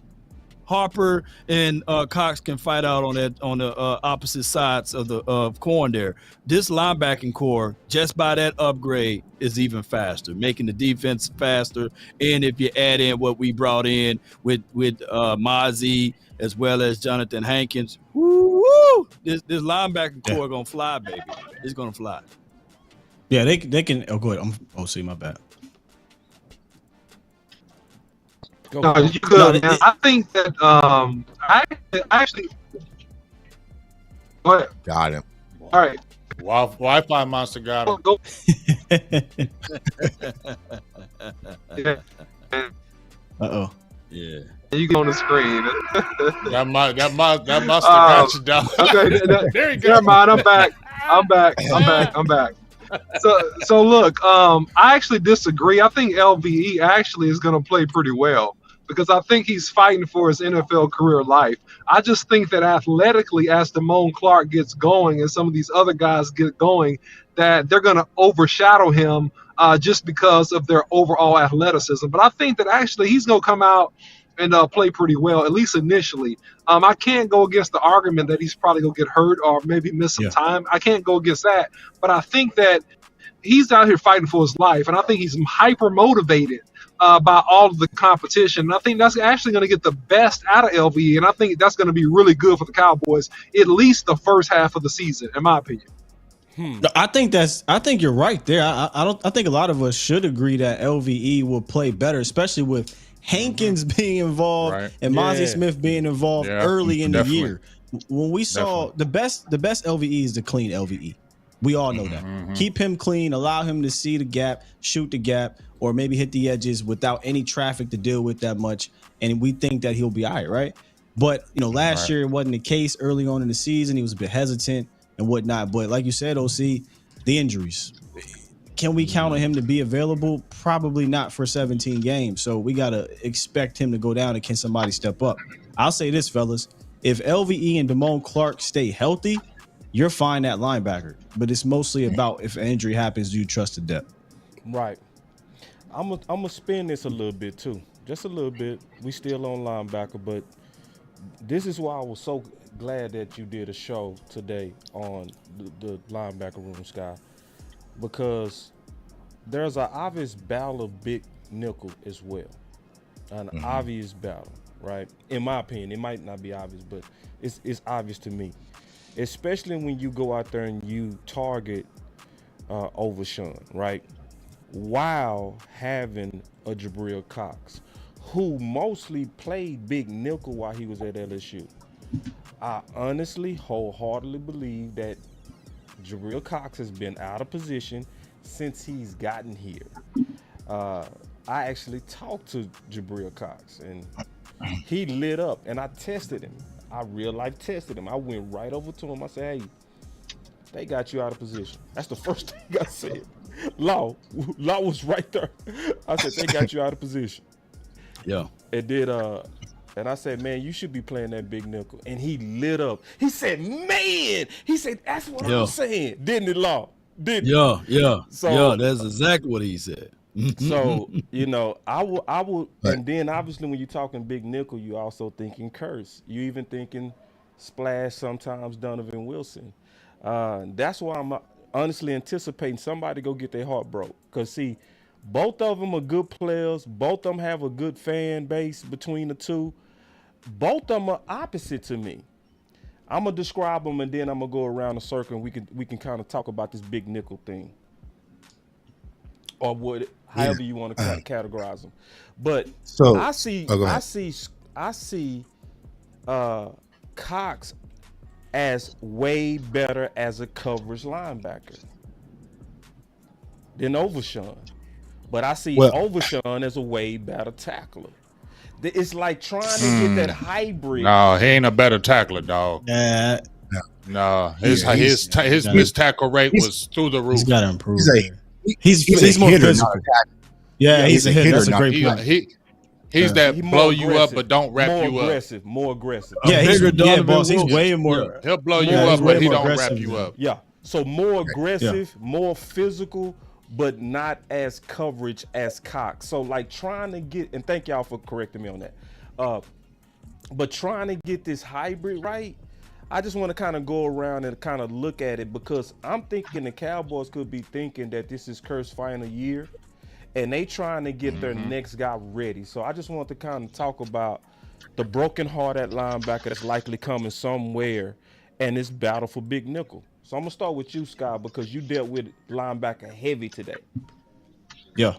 Harper and Cox can fight out on the opposite sides of the corn there. This linebacking core, just by that upgrade, is even faster, making the defense faster. And if you add in what we brought in with Mozzie as well as Jonathan Hankins, this linebacking core gonna fly, baby. It's gonna fly. Yeah, they can. Oh, go ahead. See, my bad. No, you good, man. I think that I actually go ahead. Got him. All right. Wi-Fi monster got him. Go. Uh-oh. Yeah. You go on the screen. that monster got you down. Okay, there you go. Never mind. I'm back. So look, I actually disagree. I think LVE actually is going to play pretty well because I think he's fighting for his NFL career life. I just think that athletically, as Damone Clark gets going and some of these other guys get going, that they're going to overshadow him just because of their overall athleticism. But I think that actually he's going to come out and play pretty well, at least initially. I can't go against the argument that he's probably going to get hurt or maybe miss some time. I can't go against that. But I think that he's out here fighting for his life, and I think he's hyper motivated by all of the competition. And I think that's actually going to get the best out of LVE, and I think that's going to be really good for the Cowboys, at least the first half of the season, in my opinion. I think you're right there. I think a lot of us should agree that LVE will play better, especially with Hankins being involved and Mozzie Smith being involved early in the year. When we saw the best LVE is the clean LVE. We all know that. Keep him clean, allow him to see the gap, shoot the gap, or maybe hit the edges without any traffic to deal with that much. And we think that he'll be all right? But last year it wasn't the case. Early on in the season, he was a bit hesitant and whatnot. But like you said, OC, the injuries. Can we count on him to be available? Probably not for 17 games. So we got to expect him to go down, and can somebody step up? I'll say this, fellas. If LVE and Damone Clark stay healthy, you're fine at linebacker. But it's mostly about if an injury happens, do you trust the depth? Right. I'm gonna spin this a little bit too. Just a little bit. We still on linebacker, but this is why I was so glad that you did a show today on the linebacker room, Sky. Because there's an obvious battle of big nickel as well. An obvious battle, right? In my opinion, it might not be obvious, but it's obvious to me. Especially when you go out there and you target Overshown, right? While having a Jabril Cox, who mostly played big nickel while he was at LSU. I honestly, wholeheartedly believe that Jabril Cox has been out of position since he's gotten here. I actually talked to Jabril Cox, and he lit up, and I tested him. I real life tested him. I went right over to him. I said, hey, they got you out of position. That's the first thing I said. Law was right there. I said, they got you out of position. Yeah. It did, and I said, man, you should be playing that big nickel. And he lit up. He said, man, that's what I'm saying. Didn't it, Law? Didn't it? Yeah. So, that's exactly what he said. So, I will, and then obviously when you're talking big nickel, you also thinking curse. You even thinking splash sometimes Donovan Wilson. That's why I'm honestly anticipating somebody go get their heart broke. Because, see, both of them are good players. Both of them have a good fan base between the two. Both of them are opposite to me. I'm going to describe them, and then I'm going to go around the circle, and we can kind of talk about this big nickel thing. Or however you want to categorize them. But so I see Cox as way better as a coverage linebacker than Overshawn. But I see Overshawn as a way better tackler. It's like trying to get that hybrid. No, he ain't a better tackler, dog. No, his missed tackle rate was through the roof. He's got to improve. He's more hitter, physical. Yeah, he's a hitter. That's a great point. He's that blow you up but don't wrap you up. More aggressive. Yeah, boss. He's way more. He'll blow you up, but he don't wrap you up. Yeah. So more aggressive, more physical, but not as coverage as Cox. So like trying to get, and thank y'all for correcting me on that. But trying to get this hybrid right, I just want to kind of go around and kind of look at it, because I'm thinking the Cowboys could be thinking that this is Kurt's final year, and they trying to get their next guy ready. So I just want to kind of talk about the broken heart at linebacker that's likely coming somewhere, and this battle for big nickel. So I'm gonna start with you, Sky, because you dealt with linebacker heavy today. Yeah.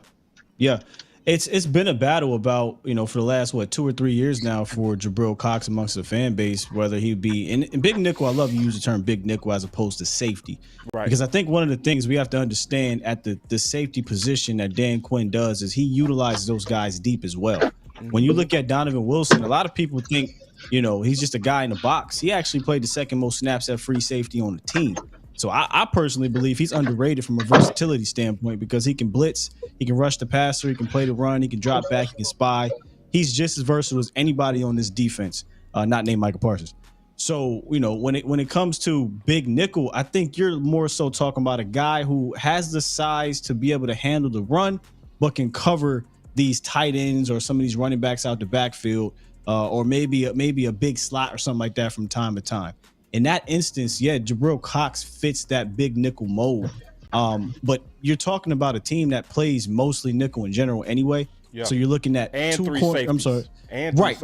It's been a battle about, for the last 2 or 3 years now for Jabril Cox amongst the fan base, whether he be in big nickel. I love you use the term big nickel as opposed to safety, right? Because I think one of the things we have to understand at the safety position that Dan Quinn does is he utilizes those guys deep as well. When you look at Donovan Wilson, a lot of people think, he's just a guy in the box. He actually played the second most snaps at free safety on the team. So I personally believe he's underrated from a versatility standpoint, because he can blitz, he can rush the passer, he can play the run, he can drop back, he can spy. He's just as versatile as anybody on this defense, not named Michael Parsons. So, when it comes to big nickel, I think you're more so talking about a guy who has the size to be able to handle the run, but can cover these tight ends or some of these running backs out the backfield, or maybe a big slot or something like that from time to time. In that instance, Jabril Cox fits that big nickel mold. But you're talking about a team that plays mostly nickel in general anyway. Yeah. So you're looking at two corners. I'm sorry.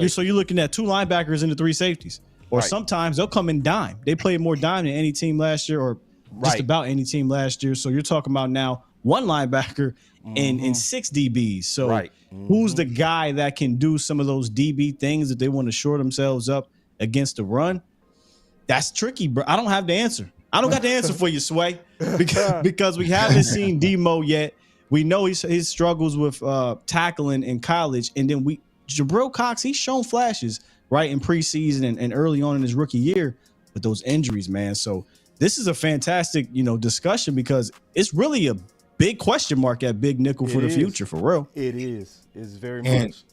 So you're looking at two linebackers and the three safeties. Or sometimes they'll come in dime. They played more dime than any team last year, or just about any team last year. So you're talking about now one linebacker and 6 DBs. So who's the guy that can do some of those DB things that they want to shore themselves up against the run? That's tricky, bro. I don't have the answer. I don't got the answer for you, Sway, because we haven't seen Demo yet. We know his struggles with tackling in college, and then Jabril Cox, he's shown flashes right in preseason and early on in his rookie year, but those injuries, man. So this is a fantastic, discussion, because it's really a big question mark at big nickel for the future, for real. It is. It's very much.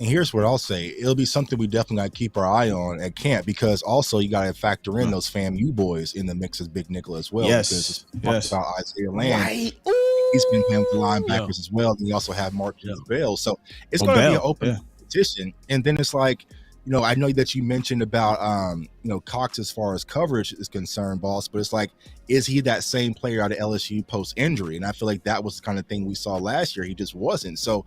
And here's what I'll say. It'll be something we definitely got to keep our eye on at camp, because also you got to factor in those FAMU boys in the mix as big nickel as well. Yes. Because about Isaiah Land. He's been playing with the linebackers as well. And you also have Marquise Bell. So it's going to be an open competition. And then it's like, I know that you mentioned about, Cox as far as coverage is concerned, boss, but it's like, is he that same player out of LSU post injury? And I feel like that was the kind of thing we saw last year. He just wasn't. So,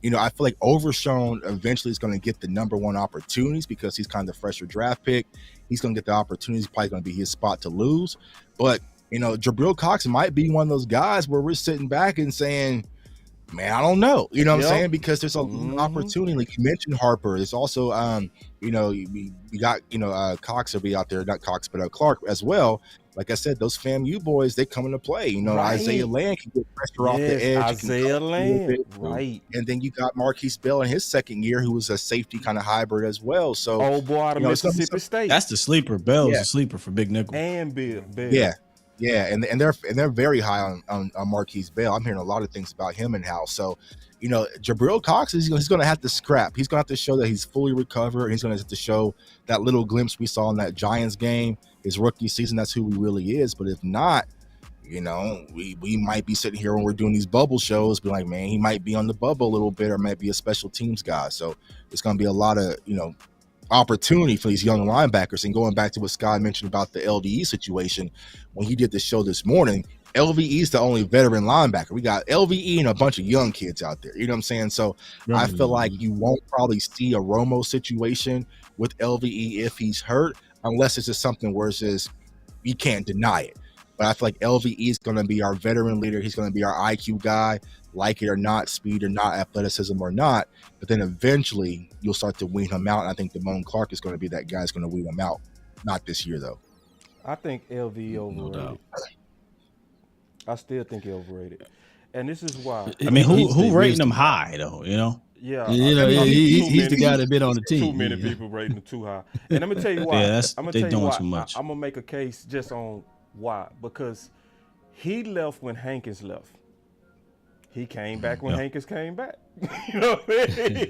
I feel like Overshawn eventually is going to get the number one opportunities, because he's kind of the fresher draft pick. He's going to get the opportunities, probably going to be his spot to lose. But, Jabril Cox might be one of those guys where we're sitting back and saying, man, I don't know. You know what I'm saying? Because there's an opportunity. Like you mentioned Harper. There's also, we got, Cox will be out there, not Cox, but Clark as well. Like I said, those FAMU boys, they come into play. Isaiah Land can get pressure off the edge. Isaiah Land, right. And then you got Marquise Bell in his second year, who was a safety kind of hybrid as well. So, old boy out of Mississippi State. That's the sleeper. Bell's a sleeper for big nickel. And Bill. Yeah, and they're very high on Marquise Bell. I'm hearing a lot of things about him in house. So, Jabril Cox he's going to have to scrap. He's going to have to show that he's fully recovered. He's going to have to show that little glimpse we saw in that Giants game, his rookie season. That's who he really is. But if not, we might be sitting here when we're doing these bubble shows, be like, man, he might be on the bubble a little bit, or might be a special teams guy. So it's going to be a lot of opportunity for these young linebackers. And going back to what Scott mentioned about the LVE situation, when he did the show this morning, LVE is the only veteran linebacker. We got LVE and a bunch of young kids out there. You know what I'm saying? So I feel like you won't probably see a Romo situation with LVE if he's hurt, unless it's just something where it's just, you can't deny it. But I feel like LVE is going to be our veteran leader. He's going to be our IQ guy, like it or not, speed or not, athleticism or not. But then eventually you'll start to wean him out. And I think Damone Clark is going to be that guy that's going to wean him out. Not this year, though. I think LVE overrated. I still think he's overrated, and this is why. I mean, who rating him high though? You know. Yeah, he's the guy that been on the team. Too many people rating him too high, and I'm gonna tell you why. They're doing too much. I'm gonna make a case just on why, because he left when Hankins left. He came back when Hankins came back. You know what I mean?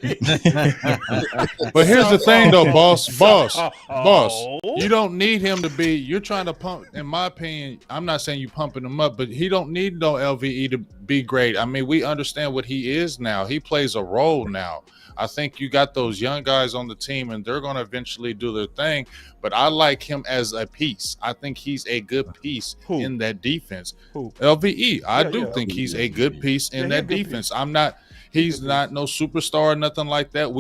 But here's the thing, though, boss. You don't need him to be. You're trying to pump. In my opinion, I'm not saying you pumping him up, but he don't need no LVE to be great. I mean, we understand what he is now. He plays a role now. I think you got those young guys on the team, and they're going to eventually do their thing. But I like him as a piece. I think he's a good piece in that defense. LVE. I do think he's a good piece in that defense. He's not no superstar or nothing like that.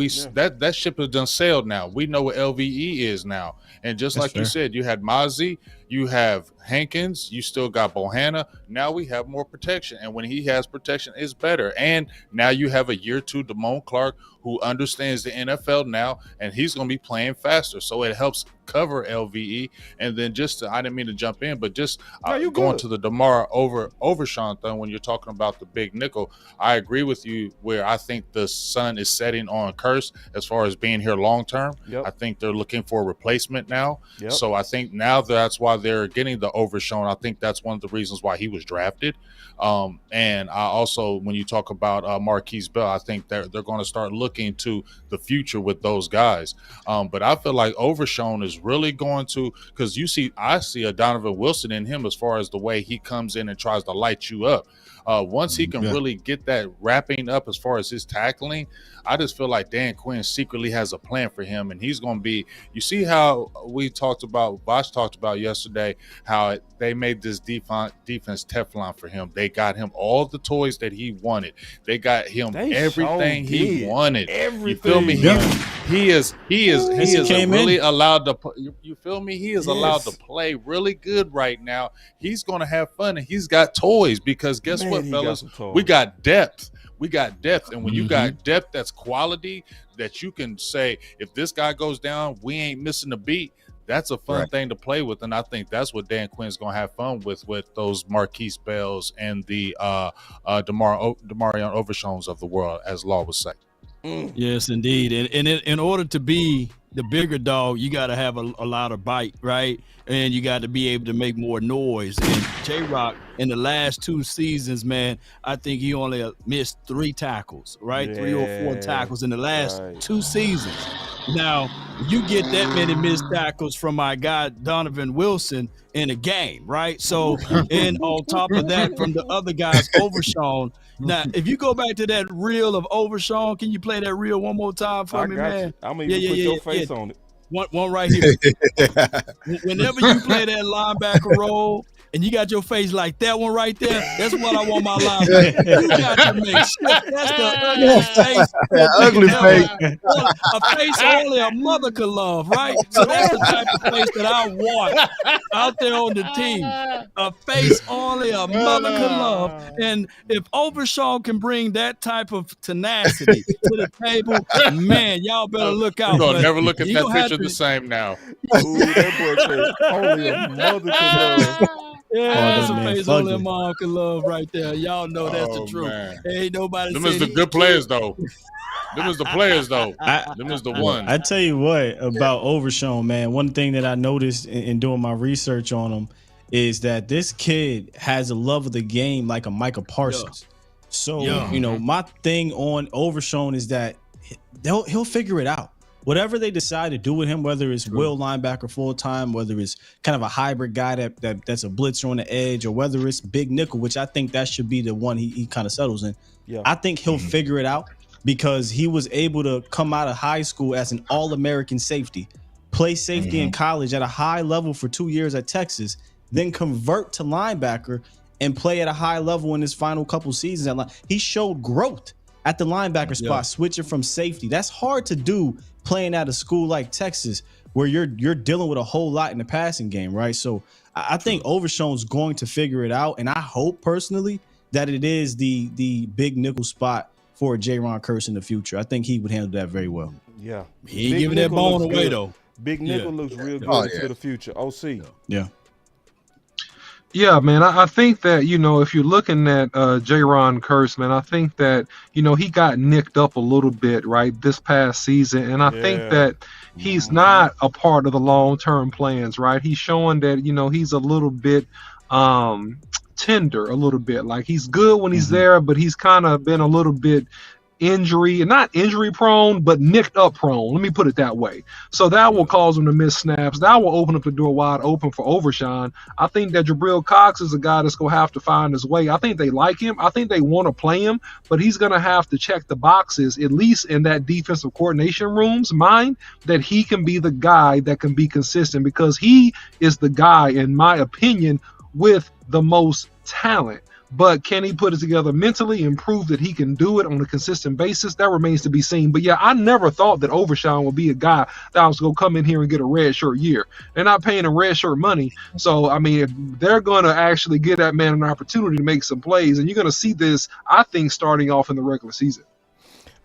That ship has done sailed now. We know what LVE is now. And just like you said, you had Mozzie, you have Hankins, you still got Bohanna. Now we have more protection. And when he has protection, it's better. And now you have a year two Damone Clark who understands the NFL now, and he's going to be playing faster. So it helps cover LVE. And then I didn't mean to jump in, but just going to the DeMar Overshown thing when you're talking about the big nickel, I agree with you where I think the sun is setting on Curse as far as being here long term. I think they're looking for a replacement now. So I think now that's why they're getting the Overshown. I think that's one of the reasons why he was drafted. And I also, when you talk about Marquise Bell, I think they're going to start looking to the future with those guys. But I feel like Overshown is really going to, because I see a Donovan Wilson in him as far as the way he comes in and tries to light you up. Once he can really get that wrapping up as far as his tackling, I just feel like Dan Quinn secretly has a plan for him, and he's going to be. You see how Bosch talked about yesterday, how they made this defense Teflon for him. They got him all the toys that he wanted. They got him everything he wanted. You feel me? He is really allowed to. You feel me? He is allowed to play really good right now. He's going to have fun, and he's got toys because guess what, fellas? We got depth. And when you got depth that's quality, that you can say, if this guy goes down, we ain't missing a beat. That's a fun thing to play with, and I think that's what Dan Quinn's going to have fun with those Marquise Bells and the Demarion Overshowns of the world, as Law would say. Yes, indeed. And in order to be the bigger dog, you got to have a lot of bite, right? And you got to be able to make more noise. And J-Rock, in the last 2 seasons, man, I think he only missed 3 tackles, right? 3 or 4 tackles in the last 2 seasons. Now, you get that many missed tackles from my guy Donovan Wilson in a game, right? So, and on top of that, from the other guys, Overshown. Now, if you go back to that reel of Overshown, can you play that reel one more time for me, man? I'm gonna even put your face on it. One right here. Whenever you play that linebacker role and you got your face like that one right there, that's what I want my linebacker. You got to make sure that's the ugliest face. Ugly face. A face only a mother could love, right? So that's the type of face that I want out there on the team. A face only a mother could love. And if Overshawn can bring that type of tenacity to the table, man, y'all better look out. You're going to never look at that picture the same now. Ooh, that boy said only a mother could love. Yeah, that's a face only a mom can love right there. Y'all know that's the truth. Ain't nobody. Them is the good players though. Them is the players though. Them is the one. I tell you what about Overshown, man. One thing that I noticed in doing my research on him is that this kid has a love of the game like a Micah Parsons. So you know, my thing on Overshown is that he'll figure it out. Whatever they decide to do with him, whether it's will linebacker full time, whether it's kind of a hybrid guy that's a blitzer on the edge, or whether it's big nickel, which I think that should be the one he kind of settles in. I think he'll figure it out. because he was able to come out of high school as an All-American safety, play safety in college at a high level for 2 years at Texas, then convert to linebacker and play at a high level in his final couple seasons. He showed growth at the linebacker spot, switching from safety. That's hard to do playing at a school like Texas, where you're dealing with a whole lot in the passing game, right? So I think Overshown's going to figure it out, and I hope personally that it is the big nickel spot for J-Ron Kearse in the future. I think he would handle that very well. Yeah. He ain't giving that bone away, though. Big nickel looks real good into the future. OC. Yeah. Yeah, man, I think that, if you're looking at J-Ron Kearse, man, I think that, he got nicked up a little bit, right, this past season. And I think that he's not a part of the long-term plans, right? He's showing that, he's a little bit tender, a little bit. Like, he's good when he's there, but he's kind of been a little bit not injury prone, but nicked up prone. Let me put it that way. So that will cause him to miss snaps. That will open up the door wide open for Overshown. I think that Jabril Cox is a guy that's going to have to find his way. I think they like him. I think they want to play him, but he's going to have to check the boxes, at least in that defensive coordination room's mind, that he can be the guy that can be consistent, because he is the guy, in my opinion, with the most talent. But can he put it together mentally and prove that he can do it on a consistent basis? That remains to be seen. But yeah, I never thought that Overshown would be a guy that was going to come in here and get a red shirt year. They're not paying him red shirt money. So, I mean, if they're going to actually give that man an opportunity to make some plays, and you're going to see this, I think, starting off in the regular season.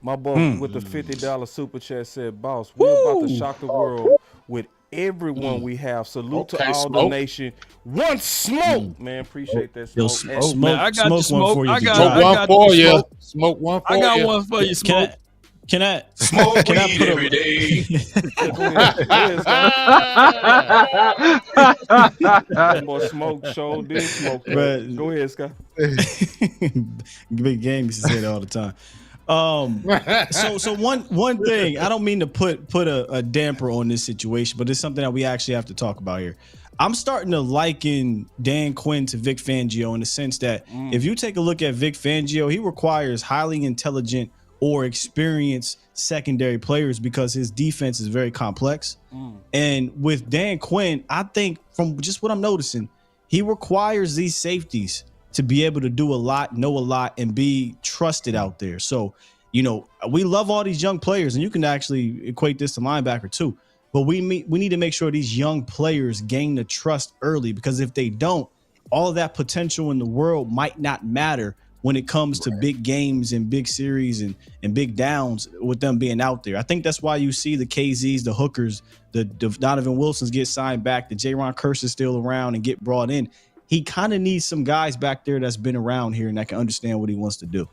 My boy with the $50 super chat said, "Boss, we're about to shock the world with everyone we have. Salute to all the nation. One smoke, man. Appreciate that smoke. Man, I got smoke for you. I got one for you. Smoke one for you. I got one for you. Smoke. Can I smoke weed every day? Boy, smoke show did smoke. Go ahead, Scott. Big game used to say that all the time. So one thing, I don't mean to put a damper on this situation, but it's something that we actually have to talk about here. I'm starting to liken Dan Quinn to Vic Fangio in the sense that if you take a look at Vic Fangio, he requires highly intelligent or experienced secondary players because his defense is very complex. And with Dan Quinn, I think from just what I'm noticing, he requires these safeties to be able to do a lot, know a lot, and be trusted out there. So, we love all these young players, and you can actually equate this to linebacker too. But we need to make sure these young players gain the trust early, because if they don't, all of that potential in the world might not matter when it comes to big games and big series and big downs with them being out there. I think that's why you see the KZs, the Hookers, the Donovan Wilsons get signed back, the J-Ron Kearse is still around and get brought in. He kind of needs some guys back there that's been around here and that can understand what he wants to do.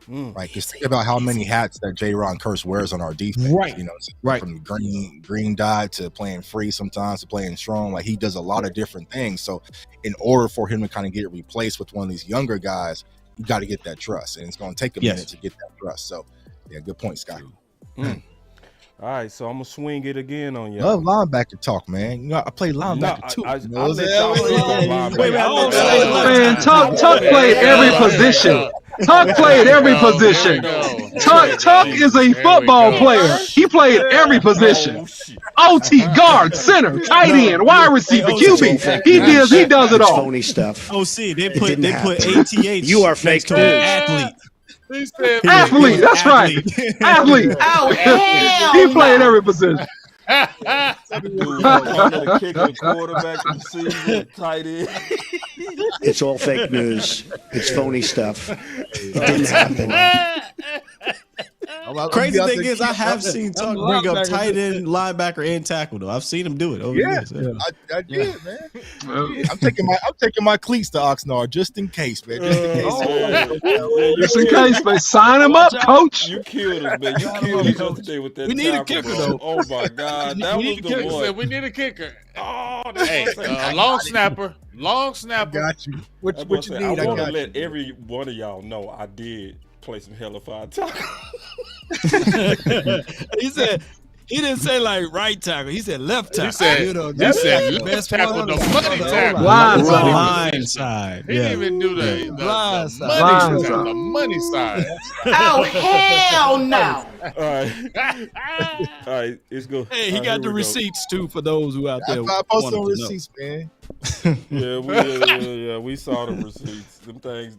Right, because think about how many hats that J-Ron Kearse wears on our defense. Right. From green dot to playing free sometimes to playing strong. Like, he does a lot of different things. So in order for him to kind of get replaced with one of these younger guys, you got to get that trust, and it's going to take a minute to get that trust. So, yeah, good point, Scott. All right, so I'm gonna swing it again on you. Love linebacker talk, man. I play linebacker too. Man, Tuck played every position. Tuck played every position. Tuck is a football player. He played every position. OT, guard, center, tight end, wide receiver, QB. He does it all. Phony stuff. Oh, see, they put ATH. You are fake news. Athlete. Athlete, that's right. Athlete. He played every position. Quarterback, receiver, tight end. It's all fake news. It's phony stuff. It didn't happen. Crazy thing is, I have seen Tuck bring up tight end, linebacker, and tackle though. I've seen him do it over the years. I did, man. I'm taking my cleats to Oxnard just in case, man. Just in case, man. Sign him up, coach. You killed us, man. You killed us yesterday with that. We need a kicker, though. Oh my God, that was the one. We need a kicker. Oh, long snapper. Got you. What you need? I want to let every one of y'all know I did play some hellified taco. He didn't say like right tackle. He said left tackle. He said, left tackle, the money tackle. Blind side. He didn't even do the money side. Oh, hell no. All right, let's go. Hey, he got the receipts too for those who out there. I post some receipts, man. Yeah, we saw the receipts. Them things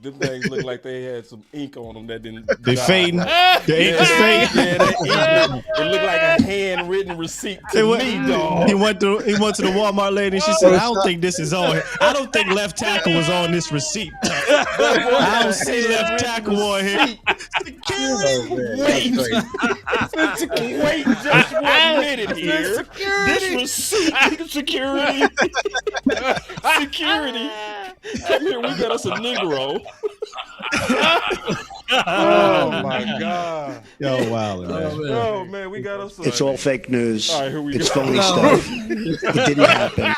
look like they had some ink on them that didn't. They fading. The ink is fading. Yeah, that ink. It looked like a handwritten receipt to me, dog. He went to the Walmart lady and she said, "I don't think this is on. I don't think left tackle was on this receipt. I don't see left tackle on here." Wait just 1 minute here. This receipt, security. Security. Come here, we got us a Negro. Oh my God. Yo, wow, man. Oh man, we got us. It's all fake news. All right, here we It's go. phony stuff. It didn't happen.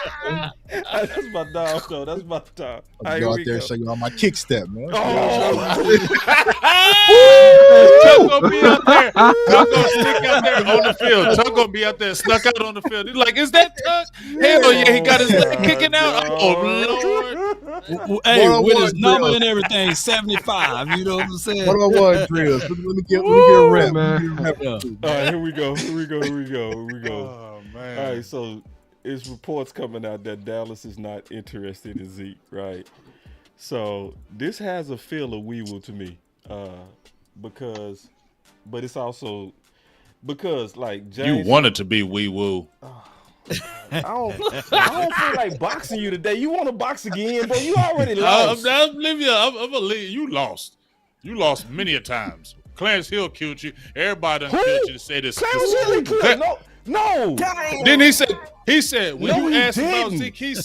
That's my dog, though. That's my dog. I'll go out there and show you all my kick step, man. Tuck gonna be out there. Tuck gonna sneak out there on the field. Tuck gonna be out there, snuck out on the field. He's like, "Is that Tuck? Hell yeah, he got his leg kicking out." Oh Lord! Hey, with his number and everything, 75. You know what I'm saying? 1-on-1 drills. Let me get a rep, man. All right, here we go. Oh man! All right, so it's reports coming out that Dallas is not interested in Zeke, right? So this has a feel of Weevil to me, but it's also because like James, You want it to be wee woo. I don't feel like boxing you today. You want to box again, bro? You already lost. I'm gonna leave. You lost. You lost many a times. Clarence Hill killed you. Everybody done killed you to say this. Clarence Hill killed? No. Then he said when No, you he asked about didn't. Zeke, he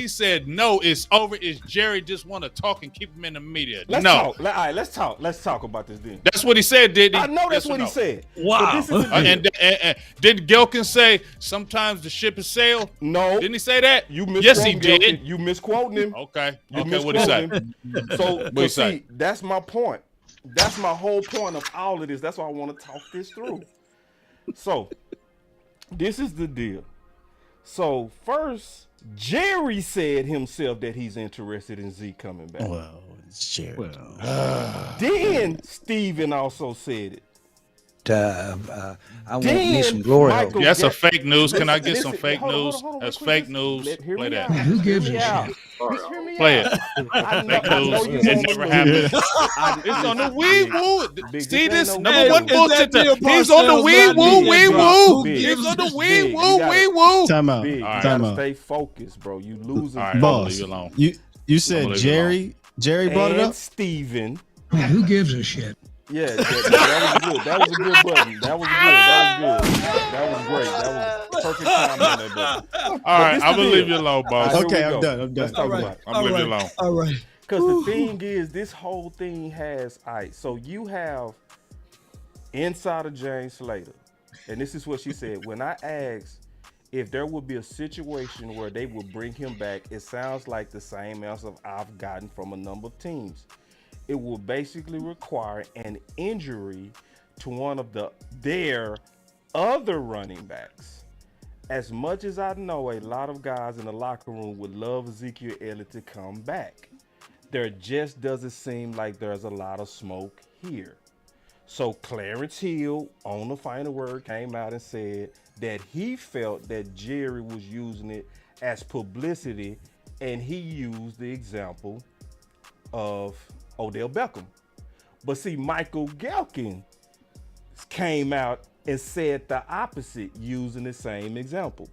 said no, it's over. It's Jerry just want to talk and keep him in the media. Let's no. talk. All right, let's talk. Let's talk about this then. That's what he said, didn't he? I know that's Yes or what he no? said. Wow. But this is the deal. And did Gelkin say sometimes the ship has sailed? No. Didn't he say that? You Yes, he misquoting did. Gelkin. You misquoting him. Okay. You Okay, what he say? misquoting him. So, What he but say? see, that's my point. That's my whole point of all of this. That's why I want to talk this through. So, this is the deal. So, first, Jerry said himself that he's interested in Zeke coming back. Well, it's Jerry. Then Steven also said it. I want Then me some glory. Michael That's a Jack- fake news. Can I Listen, get some listen, fake hold on, news? hold on, That's real quick. fake news. Hear Play me that. out. Who gives Hear me a out. shit? Just hear me Play out. it. I know Fake you news. want It never to- happened. It's on the wee woo. Big, See this this ain't no number one big. bullshit. Is that He's Bill on the Parcells wee not woo, being wee dropped? woo. Big. He's on the Big. wee You woo, gotta- wee woo. Time out. Big, you All right. Time gotta out. stay focused, bro. You losing. All right, I'm gonna Boss, leave it alone. you I'm said gonna leave Jerry brought it and up? Steven. Who gives a shit? Yeah, that was good. That was a good button. That was good. That was great. That was perfect time on that button. All right, this I'm the gonna deal. leave you alone, boss. All right, Okay, here we I'm go. done. I'm done. Let's talk about it. I'm gonna leave you alone. All right. Because the thing is, this whole thing has, all right, so you have Insider James Slater, and this is what she said. When I asked if there would be a situation where they would bring him back, it sounds like the same answer I've gotten from a number of teams. It will basically require an injury to one of their other running backs. As much as I know, a lot of guys in the locker room would love Ezekiel Elliott to come back. There just doesn't seem like there's a lot of smoke here. So Clarence Hill, on the final word, came out and said that he felt that Jerry was using it as publicity, and he used the example of Odell Beckham. But see, Michael Gelkin came out and said the opposite using the same example.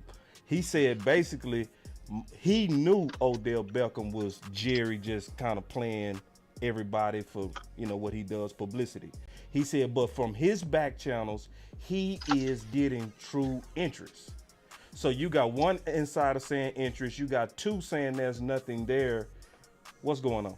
He said basically he knew Odell Beckham was Jerry just kind of playing everybody for, you know, what he does, publicity. He said, but from his back channels, he is getting true interest. So you got one insider saying interest, you got two saying there's nothing there. What's going on?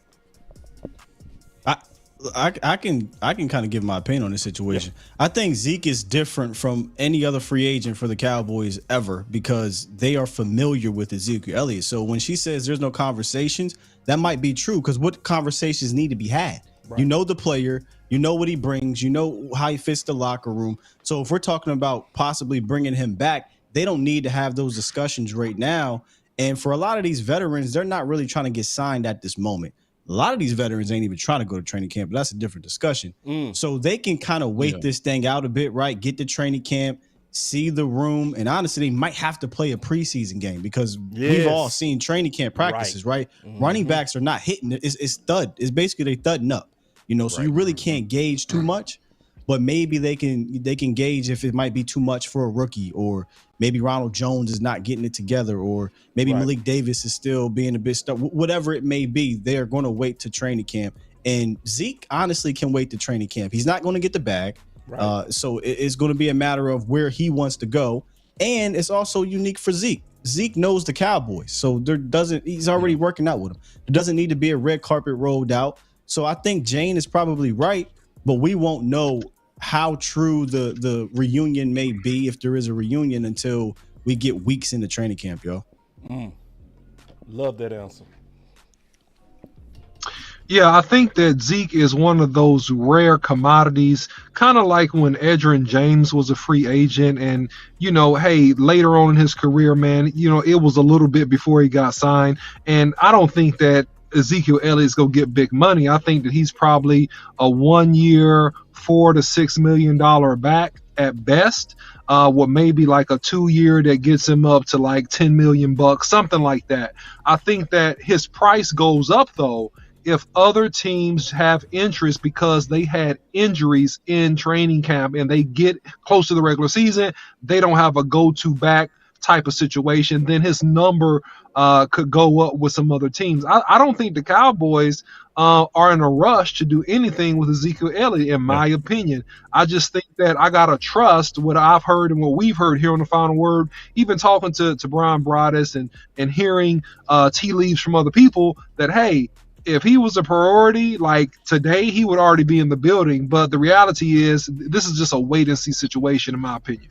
I can kind of give my opinion on this situation. Yeah. I think Zeke is different from any other free agent for the Cowboys ever because they are familiar with Ezekiel Elliott. So when she says there's no conversations, that might be true because what conversations need to be had? Right. You know the player, You know what he brings. You know how he fits the locker room. So if we're talking about possibly bringing him back, they don't need to have those discussions right now. And for a lot of these veterans, they're not really trying to get signed at this moment. A lot of these veterans ain't even trying to go to training camp, but that's a different discussion. So they can kind of wait this thing out a bit, right? Get to training camp, see the room, and honestly, they might have to play a preseason game because we've all seen training camp practices, right? Running backs are not hitting it. It's thud. It's basically they thudding up, so you really can't gauge too much. But maybe they can gauge if it might be too much for a rookie, or maybe Ronald Jones is not getting it together, or maybe Malik Davis is still being a bit stuck. Whatever it may be, they're going to wait to training camp. And Zeke honestly can wait to training camp. He's not going to get the bag. So it's going to be a matter of where he wants to go. And it's also unique for Zeke. Zeke knows the Cowboys. So he's already working out with them. There doesn't need to be a red carpet rolled out. So I think Jane is probably right, but we won't know how true the reunion may be, if there is a reunion, until we get weeks into training camp, yo. Love that answer. Yeah, I think that Zeke is one of those rare commodities, kind of like when Edgerrin James was a free agent and, hey, later on in his career, man, it was a little bit before he got signed. And I don't think that Ezekiel Elliott's going to get big money. I think that he's probably a 1 year, $4 to $6 million back at best. What maybe like a 2 year that gets him up to like $10 million, something like that. I think that his price goes up though if other teams have interest because they had injuries in training camp and they get close to the regular season, they don't have a go-to back type of situation, then his number could go up with some other teams. I don't think the Cowboys are in a rush to do anything with Ezekiel Elliott, in my opinion. I just think that I got to trust what I've heard and what we've heard here on The Final Word, even talking to Brian Broaddus and hearing tea leaves from other people that, hey, if he was a priority, like today, he would already be in the building. But the reality is this is just a wait-and-see situation, in my opinion.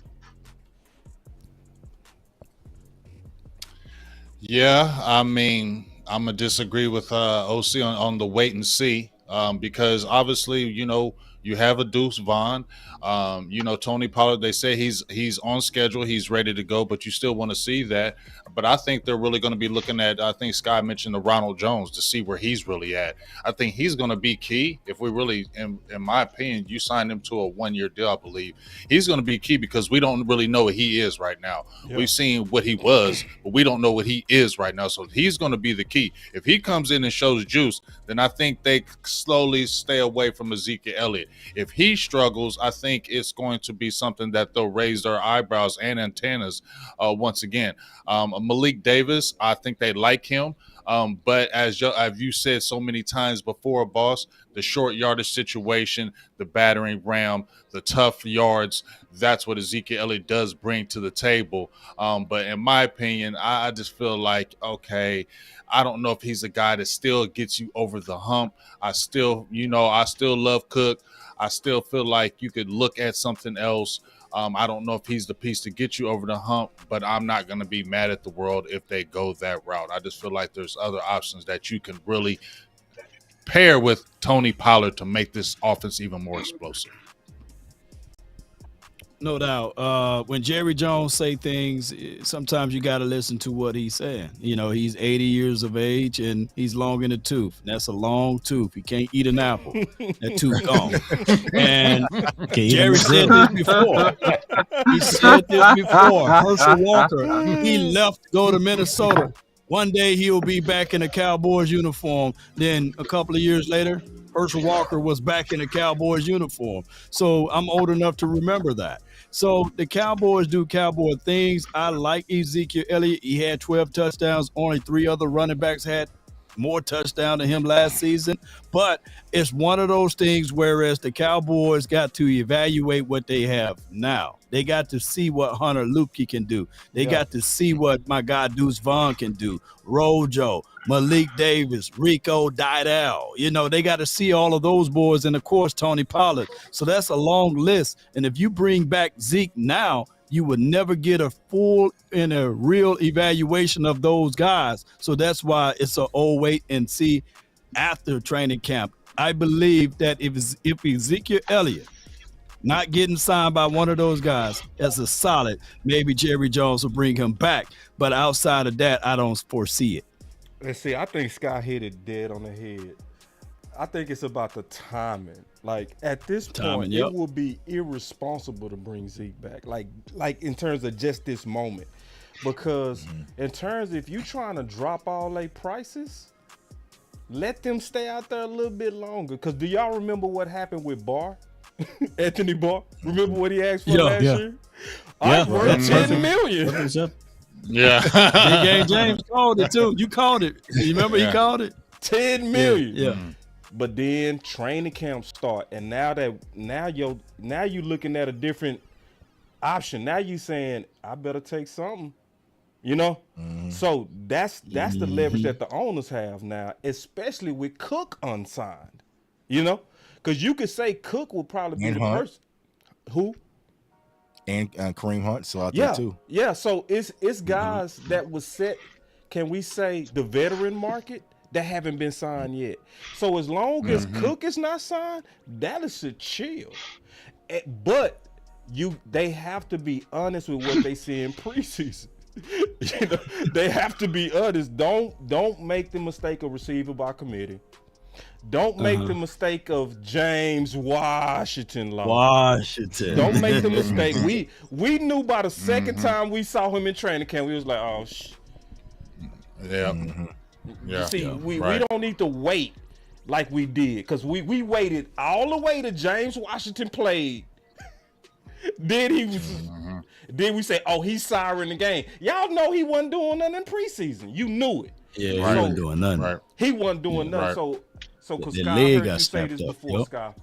Yeah, I mean, I'm going to disagree with OC on the wait and see because obviously, you have a Deuce Vaughn. Tony Pollard, they say he's on schedule. He's ready to go, but you still want to see that. But I think they're really going to be looking at, I think Sky mentioned the Ronald Jones to see where he's really at. I think he's going to be key. If we really, in my opinion, you signed him to a 1 year deal, I believe. He's going to be key because we don't really know what he is right now. Yeah. We've seen what he was, but we don't know what he is right now. So he's going to be the key. If he comes in and shows juice, then I think they slowly stay away from Ezekiel Elliott. If he struggles, I think it's going to be something that they'll raise their eyebrows and antennas once again. Malik Davis, I think they like him. But as you said so many times before, boss, the short yardage situation, the battering ram, the tough yards, that's what Ezekiel Elliott does bring to the table. But in my opinion, I just feel like, okay, I don't know if he's a guy that still gets you over the hump. I still love Cook. I still feel like you could look at something else. I don't know if he's the piece to get you over the hump, but I'm not going to be mad at the world if they go that route. I just feel like there's other options that you can really pair with Tony Pollard to make this offense even more explosive. No doubt. When Jerry Jones say things, sometimes you got to listen to what he's saying. He's 80 years of age and he's long in the tooth. That's a long tooth. He can't eat an apple. That tooth gone. And Jerry said this before. He said this before. Herschel Walker, he left to go to Minnesota. One day he'll be back in a Cowboys uniform. Then a couple of years later, Herschel Walker was back in a Cowboys uniform. So I'm old enough to remember that. So the Cowboys do Cowboy things. I like Ezekiel Elliott. He had 12 touchdowns. Only 3 other running backs had more touchdowns than him last season. But it's one of those things whereas the Cowboys got to evaluate what they have now. They got to see what Hunter Luepke can do. They got to see what my guy Deuce Vaughn can do. Rojo, Malik Davis, Rico Didell. They got to see all of those boys, and of course Tony Pollard. So that's a long list. And if you bring back Zeke now, you would never get a full and a real evaluation of those guys. So that's why it's a wait and see after training camp. I believe that if Ezekiel Elliott not getting signed by one of those guys as a solid, maybe Jerry Jones will bring him back. But outside of that, I don't foresee it. Let's see. I think Sky hit it dead on the head. I think it's about the timing. Like at this point, it will be irresponsible to bring Zeke back. Like in terms of just this moment, because in terms if you trying to drop all their prices, let them stay out there a little bit longer. Because do y'all remember what happened with Barr? Anthony Barr? Remember what he asked for last year? I worth $10 million. Yeah. Big Game James called it too. You called it. You remember he called it? $10 million. Yeah. But then training camp start, and now you looking at a different option. Now you saying I better take something, you know. So that's the leverage that the owners have now, especially with Cook unsigned, you know, because you could say Cook will probably be the person who. And Kareem Hunt still out there too. Yeah, so it's guys that was set, can we say, the veteran market that haven't been signed yet. So as long as Cook is not signed, Dallas should chill. But they have to be honest with what they see in preseason. You know, they have to be honest. Don't make the mistake of receiver by committee. Don't make the mistake of James Washington. Don't make the mistake. We knew by the second time we saw him in training camp, we was like, oh, yeah. You see, we don't need to wait like we did, because we waited all the way to James Washington played. Then then we say, oh, he's siren the game. Y'all know he wasn't doing nothing in preseason. You knew it. Yeah, he wasn't doing nothing. Right. He wasn't doing nothing. So because Sky, I heard you say this before, Sky.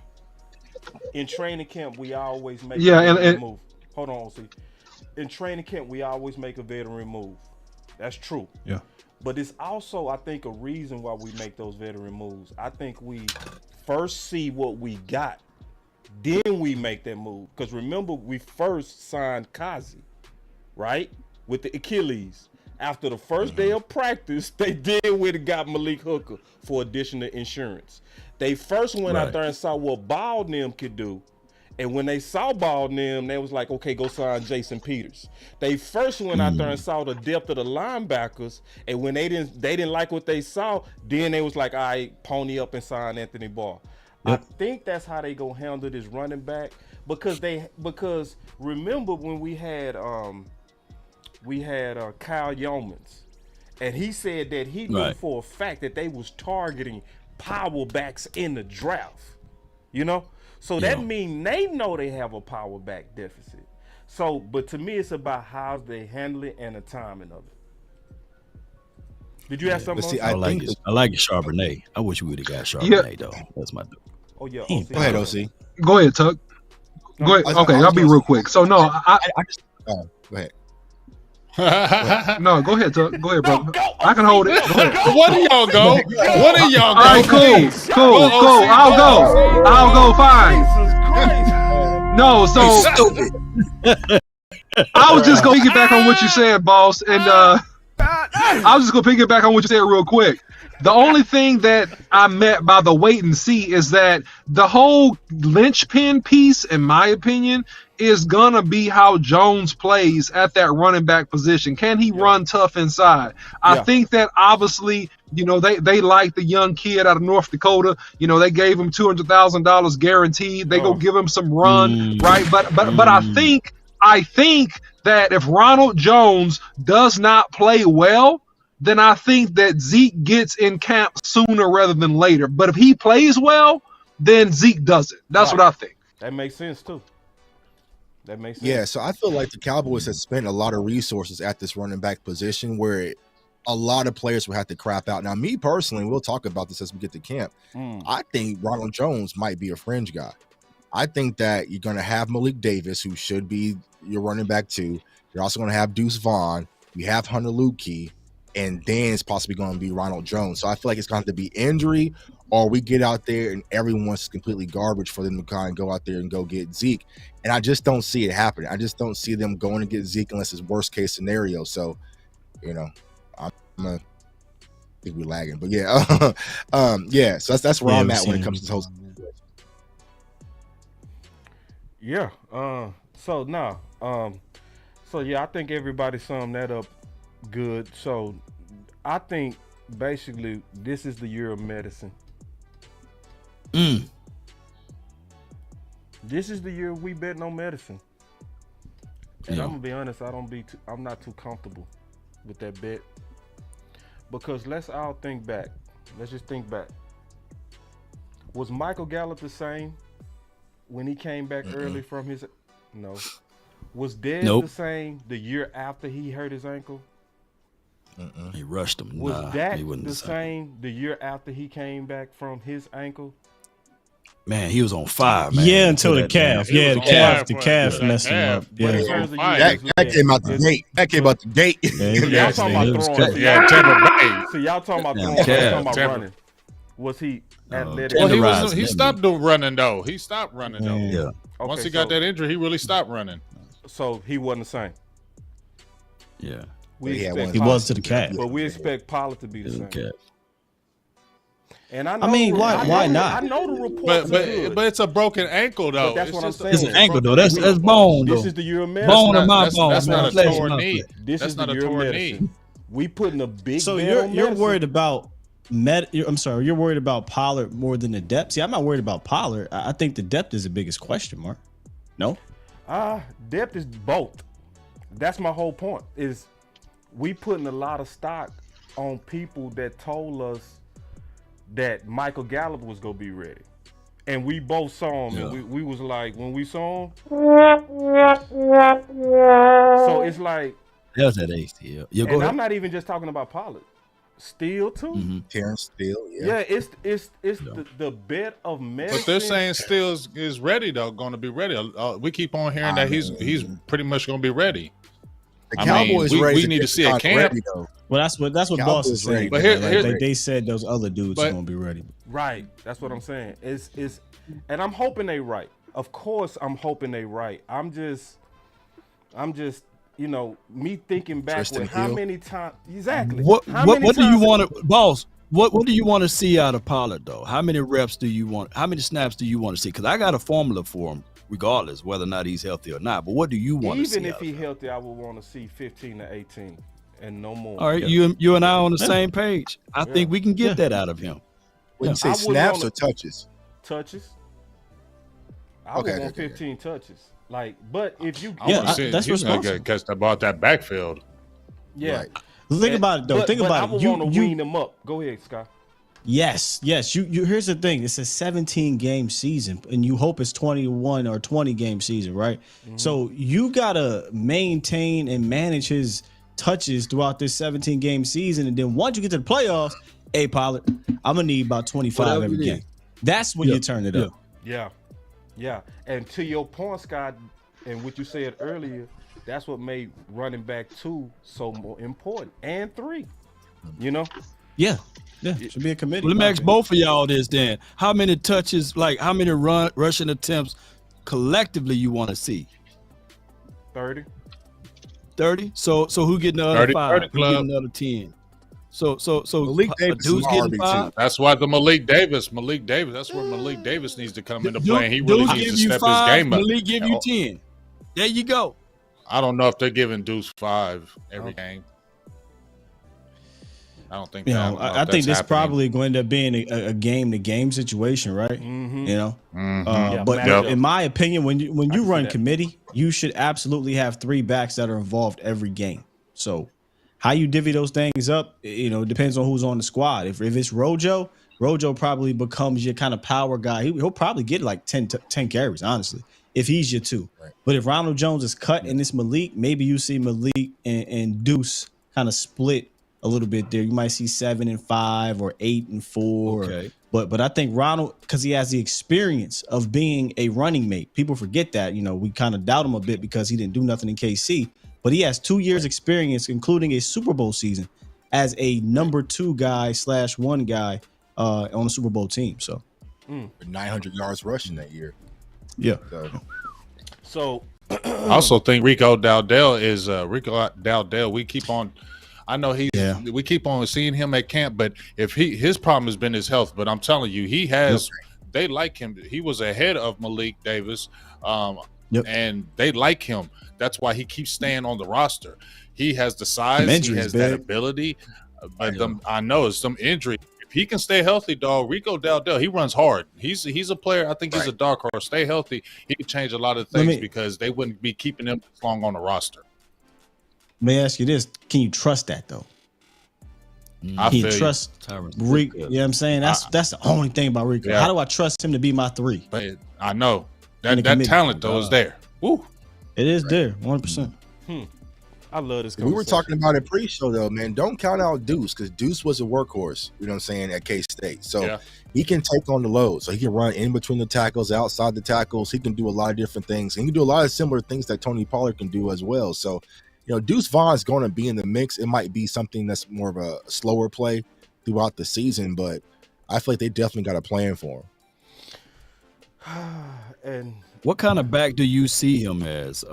In training camp, we always make a veteran move. Hold on, OC. In training camp, we always make a veteran move. That's true. Yeah. But it's also, I think, a reason why we make those veteran moves. I think we first see what we got, then we make that move. Because remember, we first signed Kazi, right? With the Achilles. After the first day of practice, they did went and got Malik Hooker for additional insurance. They first went out there and saw what Ball them could do. And when they saw Ball them, they was like, okay, go sign Jason Peters. They first went out there and saw the depth of the linebackers. And when they didn't like what they saw, then they was like, all right, pony up and sign Anthony Barr. Yep. I think that's how they gonna handle this running back, because remember when we had Kyle Yeomans, and he said that he knew for a fact that they was targeting power backs in the draft, you know? So that means they know they have a power back deficit. So, but to me, it's about how they handle it and the timing of it. Did you have something? See, I like Charbonnet. I wish we would have got Charbonnet though. That's my dude. Oh yeah. Go ahead, OC. Go ahead, Tuck. Go ahead. Okay, I'll be real quick. So no, I just go ahead. No, go ahead, Tuck. Go ahead, bro. I can hold it. Go ahead. What do y'all go? What do y'all go? All right, cool. I'll go. Fine. No, so I was just gonna piggyback on what you said, boss, and I was just gonna piggyback on what you said real quick. The only thing that I meant by the wait and see is that the whole linchpin piece, in my opinion, is gonna be how Jones plays at that running back position. Can he run tough inside? I think that obviously, you know, they like the young kid out of North Dakota. You know, they gave him $200,000 guaranteed. They go give him some run, right? But I think that if Ronald Jones does not play well, then I think that Zeke gets in camp sooner rather than later. But if he plays well, then Zeke does it. That's what I think. That makes sense too. That makes sense. Yeah, so I feel like the Cowboys have spent a lot of resources at this running back position where a lot of players will have to crap out. Now, me personally, we'll talk about this as we get to camp. I think Ronald Jones might be a fringe guy. I think that you're going to have Malik Davis, who should be your running back too. You're also going to have Deuce Vaughn. You have Hunter Luepke. And then it's possibly going to be Ronald Jones. So I feel like it's going to be injury, or we get out there and everyone's completely garbage for them to kind of go out there and go get Zeke. And I just don't see it happening. I just don't see them going to get Zeke unless it's worst case scenario. So, you know, think we're lagging, but yeah, yeah. So that's where I'm at when it comes to this whole situation. Yeah. So yeah, I think everybody summed that up good. So I think basically this is the year of medicine. This is the year we betting on medicine. And I'm gonna be honest, I'm not too comfortable with that bet. Because let's all think back. Let's just think back. Was Michael Gallup the same when he came back early from his? No. Was Dez the same the year after he hurt his ankle? He rushed him. Was Dak the same the year after he came back from his ankle? Man, he was on fire, man. Yeah, until the calf. Yeah, the calf messed him up. Yeah. That came out the gate. That came out the gate. Y'all talking about throwing. So y'all talking about throwing. Talking about running. Was he athletic? Well, he stopped doing running though. He stopped running though. Yeah. Once he got that injury, he really stopped running. So he wasn't the same. Yeah. He was to the calf. But we expect Pollard to be the same. And I know, why not? I know the report. But it's a broken ankle though. But that's what I'm saying. It's an ankle though. That's bone though. This is the year of medicine. Bone of my bone. That's not a torn knee. This is the year of medicine. We putting a big. So you're worried about you're worried about Pollard more than the depth. See, I'm not worried about Pollard. I think the depth is the biggest question mark. No. Depth is both. That's my whole point. Is we putting a lot of stock on people that told us that Michael Gallup was gonna be ready, and we both saw him. And we was like, when we saw him. So it's like that was that ACL. Yeah, and I'm not even just talking about Pollard. Steele too. Terrence Steele. Yeah, it's the bet of medicine. But they're saying Steele is ready though, going to be ready. We keep on hearing that he's pretty much going to be ready. The Cowboys ready. We need to see a camp. Ready, though. Well, that's what Boss is saying. But they said those other dudes are gonna be ready. Right. That's what I'm saying. It's and I'm hoping they right. Of course, I'm hoping they right. I'm just me thinking back with how many times exactly. What do you want to, Boss? What do you want to see out of Pollard though? How many reps do you want? How many snaps do you want to see? Because I got a formula for him, regardless whether or not he's healthy or not. But what do you want to see? Even if he's healthy, I would want to see 15 to 18 and no more. All right, you and I on the same page. I think we can get that out of him. When you say snaps or touches? Touches. I would want 15 touches. Like, but if you that's responsible. Catch about that backfield. Yeah. Right. Think about it though. Think about it. I would want to wean them up. Go ahead, Scott. Yes. You. Here's the thing. It's a 17 game season, and you hope it's 21 or 20 game season, right? Mm-hmm. So you gotta maintain and manage his touches throughout this 17 game season, and then once you get to the playoffs, hey Pollard, I'm gonna need about 25 every game. That's when you turn it up. Yeah. And to your point, Scott, and what you said earlier, that's what made running back 2 so more important, and 3. You know? Yeah. Should be a committee. Well, let me ask both of y'all this then. How many touches, like how many rushing attempts collectively you want to see? 30. 30? So who getting the other 5? Who getting the other 10? So Malik Davis dude's getting 5. That's why the Malik Davis. That's where Malik Davis needs to come into play. And he really needs to step his game up. Malik give you 10. There you go. I don't know if they're giving Deuce 5 every game. I don't think. I think this probably going to end up being a game-to-game situation, right? Mm-hmm. You know, but in my opinion, when you run committee, you should absolutely have 3 backs that are involved every game. So how you divvy those things up, depends on who's on the squad. If it's Rojo probably becomes your kind of power guy. He'll probably get like 10 carries, honestly, if he's your 2. Right. But if Ronald Jones is cut and it's Malik, maybe you see Malik and Deuce kind of split a little bit there. You might see 7 and 5 or 8 and 4. Okay. But I think Ronald, because he has the experience of being a running mate. People forget that. We kind of doubt him a bit because he didn't do nothing in KC. But he has 2 years experience, including a Super Bowl season, as a number 2 guy /1 guy on the Super Bowl team. So 900 yards rushing that year. Yeah. So I also think Rico Dowdell is Rico Dowdell. We keep on. I know we keep on seeing him at camp, but if his problem has been his health, but I'm telling you, he has. They like him. He was ahead of Malik Davis, and they like him. That's why he keeps staying on the roster. He has the size, he has that ability. But I know it's some injury. If he can stay healthy, dog, Rico Dowdell, he runs hard. He's a player. I think he's a dark horse. Stay healthy, he can change a lot of things because they wouldn't be keeping him this long on the roster. Let me ask you this: can you trust that though? I Can you trust Rico? You know what I'm saying? That's the only thing about Rico. Yeah. How do I trust him to be my 3? But I know that talent though is there. Woo. It is there, 100%. I love this. We were talking about it pre-show though, man. Don't count out Deuce because Deuce was a workhorse. You know what I'm saying at K-State, so he can take on the load. So he can run in between the tackles, outside the tackles. He can do a lot of different things. He can do a lot of similar things that Tony Pollard can do as well. So, Deuce Vaughn's going to be in the mix. It might be something that's more of a slower play throughout the season, but I feel like they definitely got a plan for him. And what kind of back do you see him as,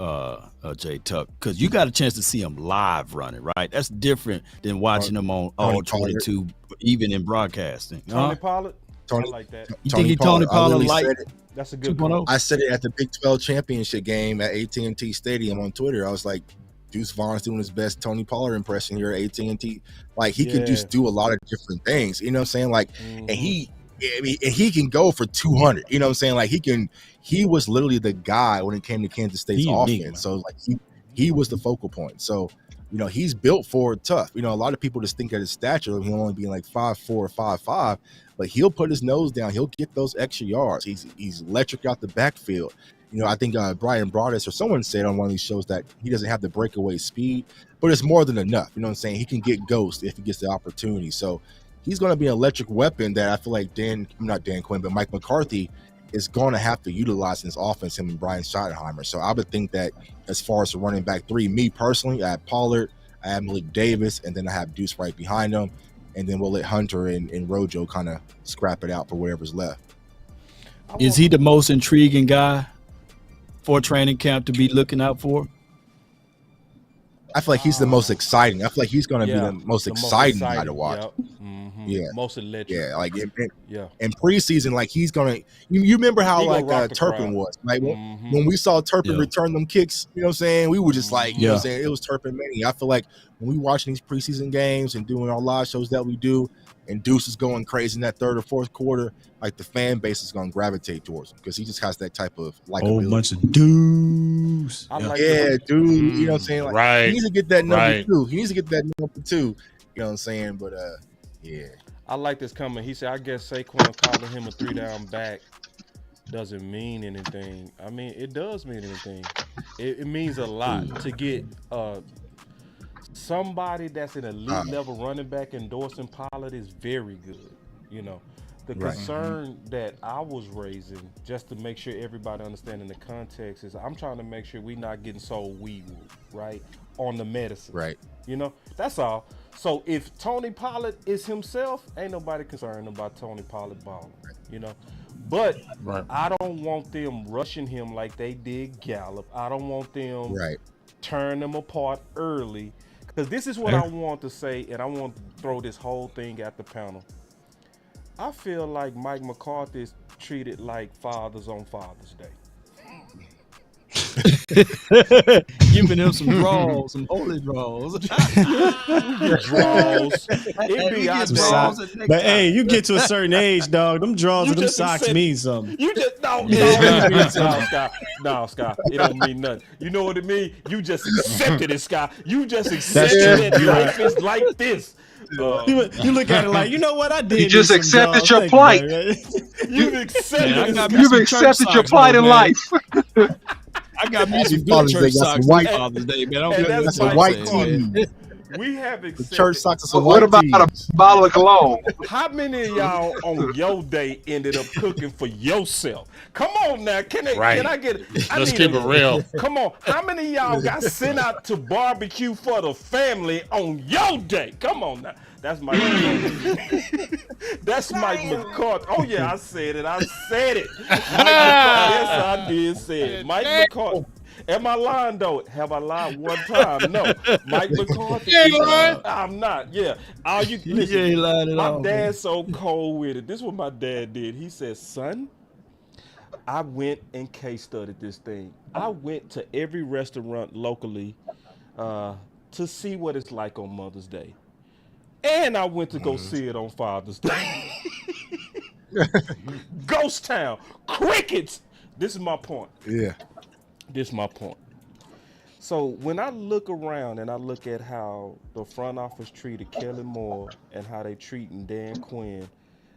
Jay Tuck? Because you got a chance to see him live running, right? That's different than watching him on all 22, even in broadcasting. Tony Pollard? I like that. You think Tony Pollard like? That's a good 2.0? I said it at the Big 12 championship game at AT&T Stadium on Twitter. I was like, Deuce Vaughn's doing his best Tony Pollard impression here at AT&T. Like, he can just do a lot of different things. You know what I'm saying? Like, and he can go for 200. You know what I'm saying? Like, he was literally the guy when it came to Kansas State's offense. So, like, he was the focal point. So, he's built for tough. A lot of people just think at his stature, he'll only be like 5'4", 5'5", but he'll put his nose down. He'll get those extra yards. He's electric out the backfield. I think Brian Broaddus or someone said on one of these shows that he doesn't have the breakaway speed, but it's more than enough. You know what I'm saying? He can get ghost if he gets the opportunity. So he's going to be an electric weapon that I feel like not Dan Quinn, but Mike McCarthy is going to have to utilize in his offense, him and Brian Schottenheimer. So I would think that as far as the running back 3, me personally, I have Pollard, I have Malik Davis, and then I have Deuce right behind him. And then we'll let Hunter and Rojo kind of scrap it out for whatever's left. Is he the most intriguing guy for training camp to be looking out for? I feel like he's the most exciting. I feel like he's going to be the most exciting guy to watch. Yep. Yeah, most electric. Yeah, like in preseason, like he's gonna. You remember how like Turpin was, like when we saw Turpin return them kicks. You know what I'm saying? We were just like, you know what I'm saying? It was Turpin mania. I feel like when we watching these preseason games and doing our live shows that we do, and Deuce is going crazy in that third or fourth quarter, like the fan base is going to gravitate towards him because he just has that type of like whole bunch of Deuce. Dude. You know what I'm saying? Like, right. He needs to get that number 2. He needs to get that number 2. You know what I'm saying? But yeah. I like this comment. He said, I guess Saquon calling him a 3-down back doesn't mean anything. I mean, it does mean anything. It means a lot to get somebody that's an elite level running back endorsing Pollard is very good. The concern that I was raising, just to make sure everybody understanding the context, is I'm trying to make sure we're not getting so wee-woo, right, on the medicine. Right. That's all. So if Tony Pollard is himself, ain't nobody concerned about Tony Pollard balling, But I don't want them rushing him like they did Gallup. I don't want them tearing them apart early. Because this is what I want to say, and I want to throw this whole thing at the panel. I feel like Mike McCarthy is treated like fathers on Father's Day. Giving him some draws, some holy draws. Draws. But hey, you get to a certain age, dog. Them draws and them socks mean something. You just no, Scott. It don't mean nothing. You know what it means? You just accepted it, Scott. You just accepted that life is like this. You look at it like, you know what I did. You just accepted your plight. You've accepted. You've accepted your plight in life. I got me some good church socks. White Father's Day, man. That's a white team. We have accepted. Church socks. What about a bottle of cologne? How many of y'all on your day ended up cooking for yourself? Come on now, can I get it? Let's keep it real. Come on, how many of y'all got sent out to barbecue for the family on your day? Come on now. That's Mike McCarthy. That's Mike McCarthy. Oh yeah, I said it. Mike McCarthy. Yes, I did say it. Mike McCarthy. Am I lying though? Have I lied one time? No. Mike McCarthy. You ain't lying. I'm not. Yeah. All you listen. ain't lying at my all, dad's so cold with it. This is what my dad did. He said, "Son, I went and case studied this thing. I went to every restaurant locally to see what it's like on Mother's Day, and I went to go see it on Father's Day." Ghost town, crickets. This is my point. Yeah. This is my point. So when I look around and I look at how the front office treated Kelly Moore and how they treating Dan Quinn,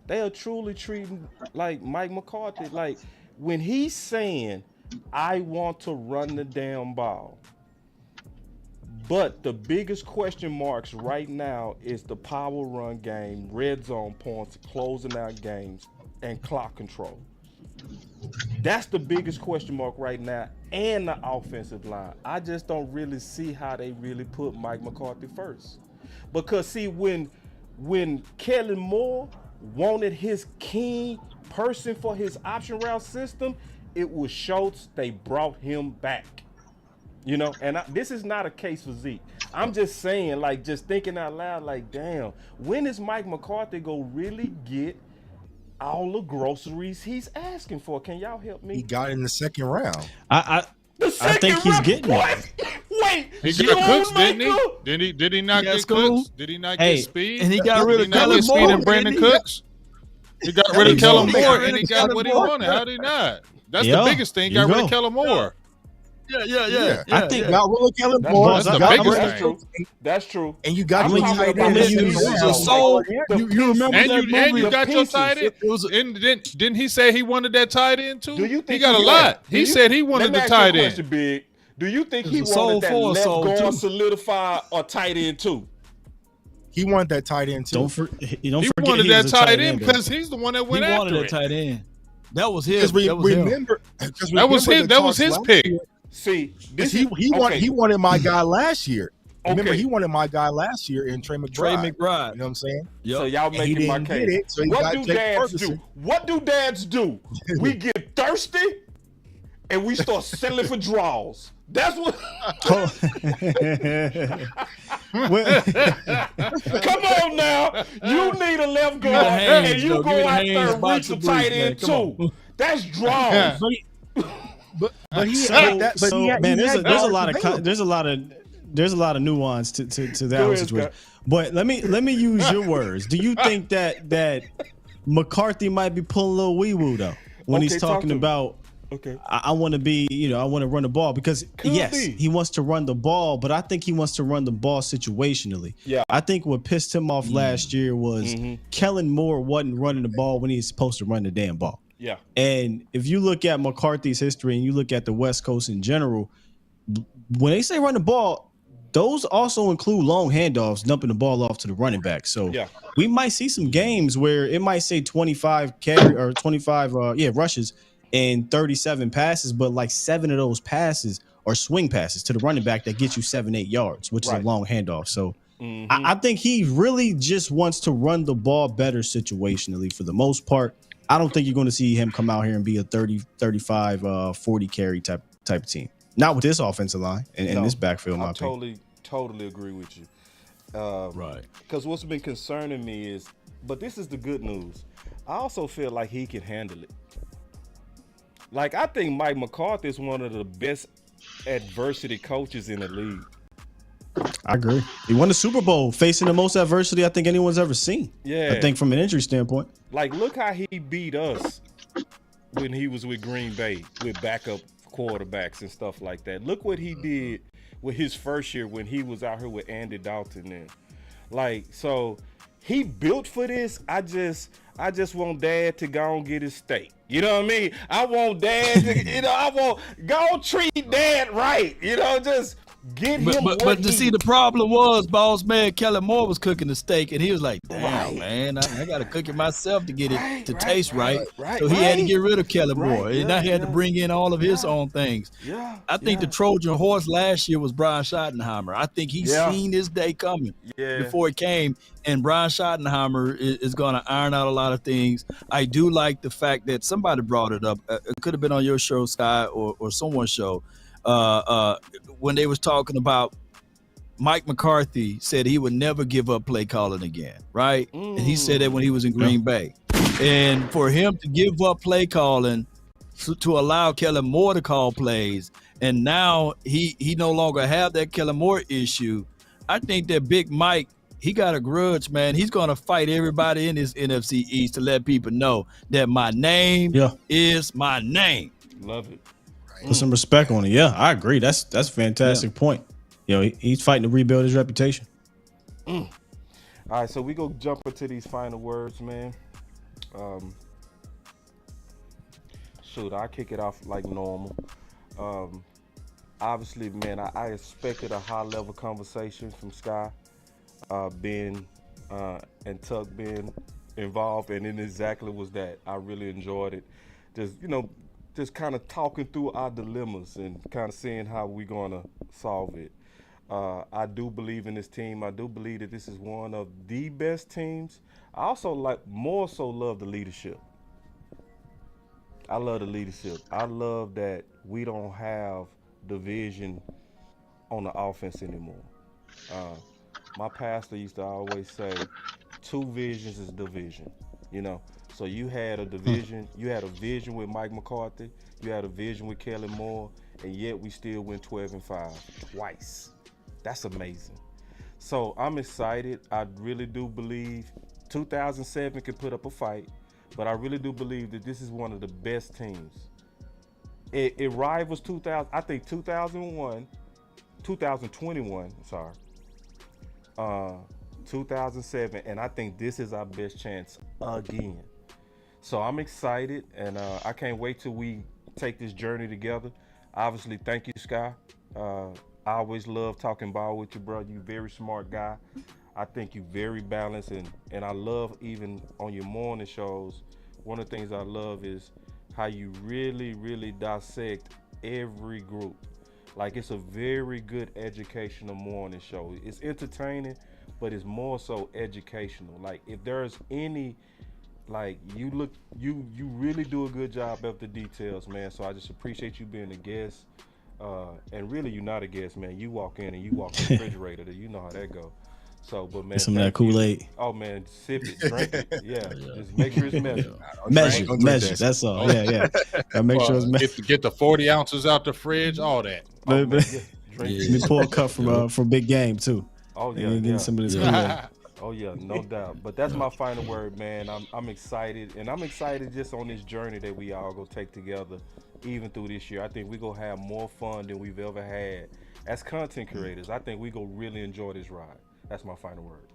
they are truly treating like Mike McCarthy. Like when he's saying, "I want to run the damn ball," but the biggest question marks right now is the power run game, red zone points, closing out games, and clock control. That's the biggest question mark right now, and the offensive line. I just don't really see how they really put Mike McCarthy first. Because see, when Kelly Moore wanted his key person for his option route system, it was Schultz. They brought him back. You know, and this is not a case for Zeke. I'm just saying, like, just thinking out loud, like, damn, when is Mike McCarthy gonna really get all the groceries he's asking for? Can y'all help me? He got in the second round. I think he's getting it. Wait, he got Cooks, didn't he? Did he not get Cooks? Did he not get Speed? And he got rid of Kellen Moore. Speed and Brandon Cooks. He got rid of Kellen Moore, and he got what he wanted. How did he not? That's the biggest thing. Got rid of Kellen Moore. Yeah. I think got rid of Kellen Moore. That's the biggest thing. That's true. And you got your tight end. You remember that movie? And you got your tight end. Didn't he say he wanted that tight end too? Do you think he got a lot? He said he wanted the tight end. Big. Do you think he wanted that left guard solidify or tight end too? He wanted that tight end too. He wanted that tight end because he's the one that went after it. He wanted that tight end. That was his. That was his pick. See, he wanted my guy last year. Remember, he wanted my guy last year in Trey McBride. You know what I'm saying? Yep. So y'all making my case. So what do dads do? What do dads do? We get thirsty and we start settling for draws. That's what. Come on now. You need a left guard and you go out there and reach the tight end too. That's draws. But he had that. But there's a lot of nuance to that whole situation. But let me use your words. Do you think that McCarthy might be pulling a little wee woo though when he's talking about? Okay. I want to be, I want to run the ball because he wants to run the ball, but I think he wants to run the ball situationally. Yeah. I think what pissed him off last year was Kellen Moore wasn't running the ball when he's supposed to run the damn ball. Yeah. And if you look at McCarthy's history and you look at the West Coast in general, when they say run the ball, those also include long handoffs, dumping the ball off to the running back. So we might see some games where it might say 25 rushes and 37 passes, but like 7 of those passes are swing passes to the running back that get you 7-8 yards, which is a long handoff. So I think he really just wants to run the ball better situationally for the most part. I don't think you're going to see him come out here and be a 30, 35, 40 carry type of team. Not with this offensive line and this backfield. I totally agree with you. Right. Because what's been concerning me is, but this is the good news. I also feel like he can handle it. Like, I think Mike McCarthy is one of the best adversity coaches in the league. I agree. He won the Super Bowl facing the most adversity I think anyone's ever seen. Yeah. I think from an injury standpoint. Like, look how he beat us when he was with Green Bay with backup quarterbacks and stuff like that. Look what he did with his first year when he was out here with Andy Dalton. And like, so he built for this. I just want Dad to go and get his steak. You know what I mean? I want Dad to, I want go treat Dad right. Just get him. But to see, the problem was, boss man, Kellen Moore was cooking the steak, and he was like, "Damn, man, I got to cook it myself to get it to taste right." So he had to get rid of Kellen Moore, and I had to bring in all of his own things. I think the Trojan horse last year was Brian Schottenheimer. I think he seen his day coming before it came, and Brian Schottenheimer is going to iron out a lot of things. I do like the fact that somebody brought it up. It could have been on your show, Sky, or someone's show. when they was talking about Mike McCarthy said he would never give up play calling again, right? And he said that when he was in Green Bay. And for him to give up play calling to allow Kellen Moore to call plays, and now he no longer have that Kellen Moore issue, I think that Big Mike, he got a grudge, man. He's going to fight everybody in this NFC East to let people know that my name is my name. Love it. Put some respect on it. Yeah, I agree. That's a fantastic point. He's fighting to rebuild his reputation. All right, so we go jump into these final words, man. I'll kick it off like normal. Obviously, man, I expected a high-level conversation from Sky, Ben, and Tuck being involved, and it exactly was that. I really enjoyed it. Just kind of talking through our dilemmas and kind of seeing how we're going to solve it. I do believe in this team. I do believe that this is one of the best teams. I also more so love the leadership. I love the leadership. I love that we don't have division on the offense anymore. My pastor used to always say, 2 visions is division, So you had a division, you had a vision with Mike McCarthy, you had a vision with Kellen Moore, and yet we still went 12-5 twice. That's amazing. So I'm excited. I really do believe 2007 can put up a fight, but I really do believe that this is one of the best teams. It rivals 2000. I think 2021, 2007, and I think this is our best chance again. So I'm excited, and I can't wait till we take this journey together. Obviously, thank you, Sky. I always love talking ball with you, bro. You very smart guy. I think you very balanced, and I love even on your morning shows, one of the things I love is how you really, really dissect every group. Like, it's a very good educational morning show. It's entertaining, but it's more so educational. Like, if there's any, you really do a good job of the details, man. So I just appreciate you being a guest. And really, you're not a guest, man. You walk in and you walk in the refrigerator. You know how that go. So, but man, some of that Kool-Aid. Oh man, sip it, drink it. Yeah, just make sure it's measured. Measure. That's all. Yeah. I make sure it's measured. Get the 40 ounces out the fridge. All that. Let me pour a cup from Big Game too. Oh yeah, Get some of this Kool-Aid. Oh yeah, no doubt. But that's my final word, man. I'm excited, and I'm excited just on this journey that we all go take together, even through this year. I think we gonna have more fun than we've ever had as content creators. I think we gonna really enjoy this ride. That's my final word.